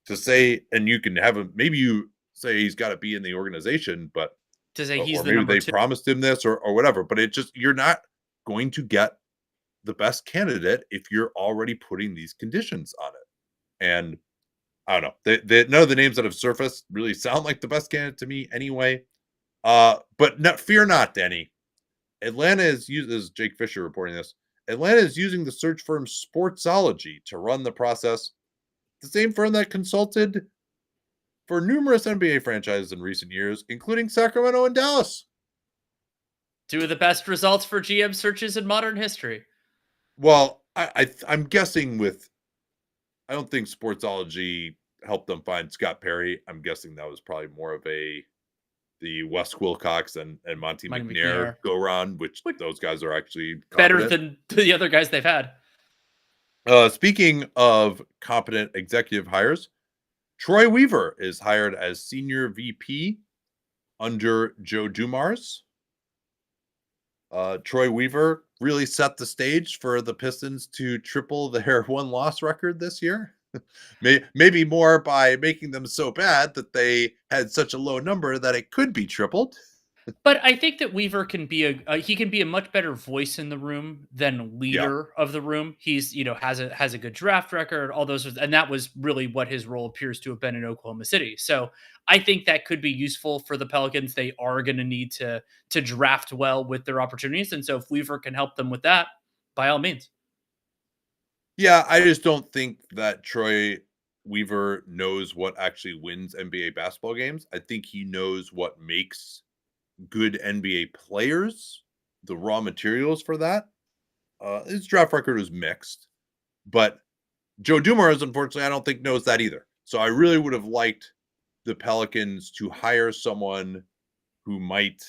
to say, and you can have him, maybe you say he's got to be in the organization, but to say he's or the maybe number they two. promised him this or whatever, but it just, you're not going to get the best candidate if you're already putting these conditions on it. And I don't know. None of the names that have surfaced really sound like the best candidate to me anyway. But fear not, Danny. Atlanta is using, this is Jake Fisher reporting this. Atlanta is using the search firm Sportsology to run the process. The same firm that consulted for numerous NBA franchises in recent years, including Sacramento and Dallas. Two of the best results for GM searches in modern history. Well, I'm guessing I don't think Sportsology helped them find Scott Perry. I'm guessing that was probably more of the Wes Wilcox and Monty McNair go round, which those guys are actually better than the other guys they've had. Speaking of competent executive hires, Troy Weaver is hired as senior VP under Joe Dumars. Troy Weaver really set the stage for the Pistons to triple their one-loss record this year. Maybe more by making them so bad that they had such a low number that it could be tripled. But I think that Weaver can be he can be a much better voice in the room than leader of the room. He's has a good draft record, all those, and that was really what his role appears to have been in Oklahoma City. So I think that could be useful for the Pelicans. They are going to need to draft well with their opportunities, and so if Weaver can help them with that, by all means. Yeah, I just don't think that Troy Weaver knows what actually wins NBA basketball games. I think he knows what makes good NBA players, the raw materials for that. His draft record was mixed, but Joe Dumars, unfortunately, I don't think knows that either. So I really would have liked the Pelicans to hire someone who might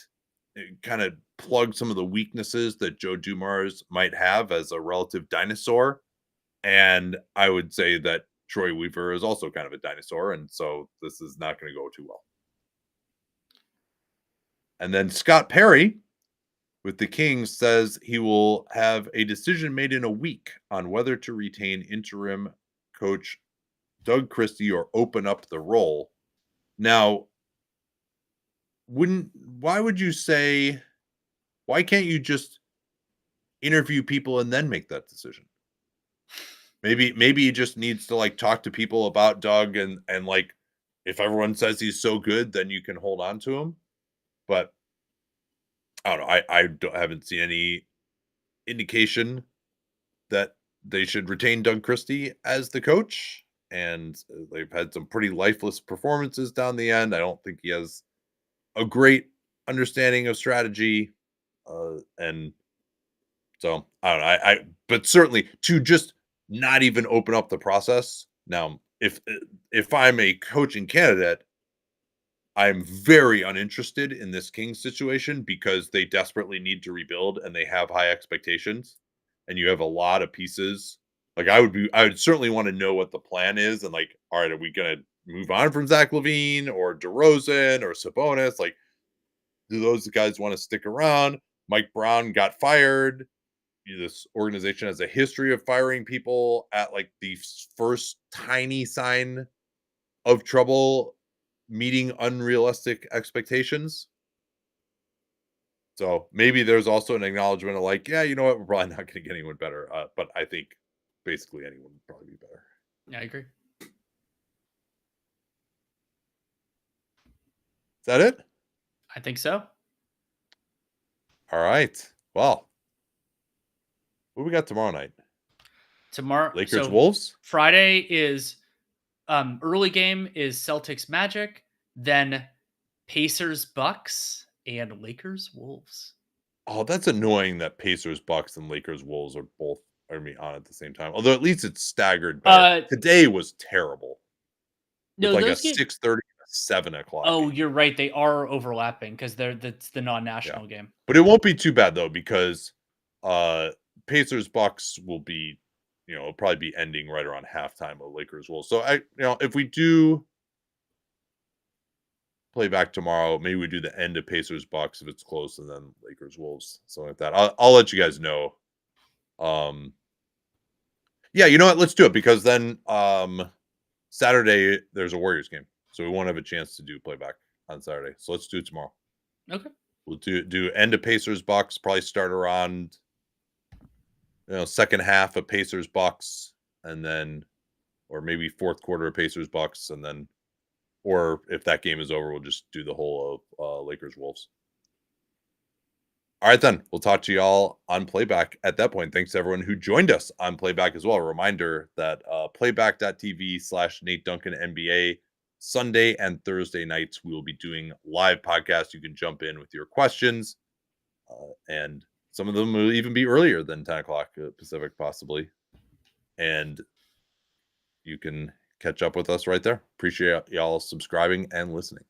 kind of plug some of the weaknesses that Joe Dumars might have as a relative dinosaur. And I would say that Troy Weaver is also kind of a dinosaur, and so this is not going to go too well. And then Scott Perry with the Kings says he will have a decision made in a week on whether to retain interim coach Doug Christie or open up the role. Now, why would you say, why can't you just interview people and then make that decision? Maybe he just needs to like talk to people about Doug and like if everyone says he's so good, then you can hold on to him. But I don't know. Haven't seen any indication that they should retain Doug Christie as the coach, and they've had some pretty lifeless performances down the end. I don't think he has a great understanding of strategy, and so I don't know. But certainly to just not even open up the process. Now, if I'm a coaching candidate, I'm very uninterested in this Kings situation because they desperately need to rebuild and they have high expectations, and you have a lot of pieces. Like I would certainly want to know what the plan is, and like, all right, are we gonna move on from Zach LaVine or DeRozan or Sabonis? Like, do those guys want to stick around? Mike Brown got fired. This organization has a history of firing people at like the first tiny sign of trouble meeting unrealistic expectations. So maybe there's also an acknowledgement of like, yeah, you know what, we're probably not going to get anyone better. But I think basically anyone would probably be better. Yeah, I agree. Is that it? I think so. All right. Well, what we got tomorrow night? Tomorrow, Lakers Wolves. Friday is early game is Celtics Magic, then Pacers Bucks, and Lakers Wolves. Oh, that's annoying that Pacers Bucks and Lakers Wolves are both on at the same time. Although at least it's staggered. Today was terrible. No, like a 6:30, 7 o'clock. Oh, game. You're right. They are overlapping because that's the non-national game. But it won't be too bad though, because Pacers Bucks will be, it'll probably be ending right around halftime of Lakers Wolves. So if we do play back tomorrow, maybe we do the end of Pacers Bucks if it's close, and then Lakers Wolves, something like that. I'll let you guys know. Yeah, you know what? Let's do it, because then Saturday there's a Warriors game, so we won't have a chance to do playback on Saturday. So let's do it tomorrow. Okay. We'll do end of Pacers Bucks. Probably start around second half of Pacers Bucks, and then, or maybe fourth quarter of Pacers Bucks, and then, or if that game is over, we'll just do the whole of Lakers Wolves. All right, then we'll talk to y'all on playback at that point. Thanks to everyone who joined us on playback as well. A reminder that playback.tv/Nate Duncan NBA, Sunday and Thursday nights, we will be doing live podcasts. You can jump in with your questions, and some of them will even be earlier than 10 o'clock Pacific, possibly. And you can catch up with us right there. Appreciate y'all subscribing and listening.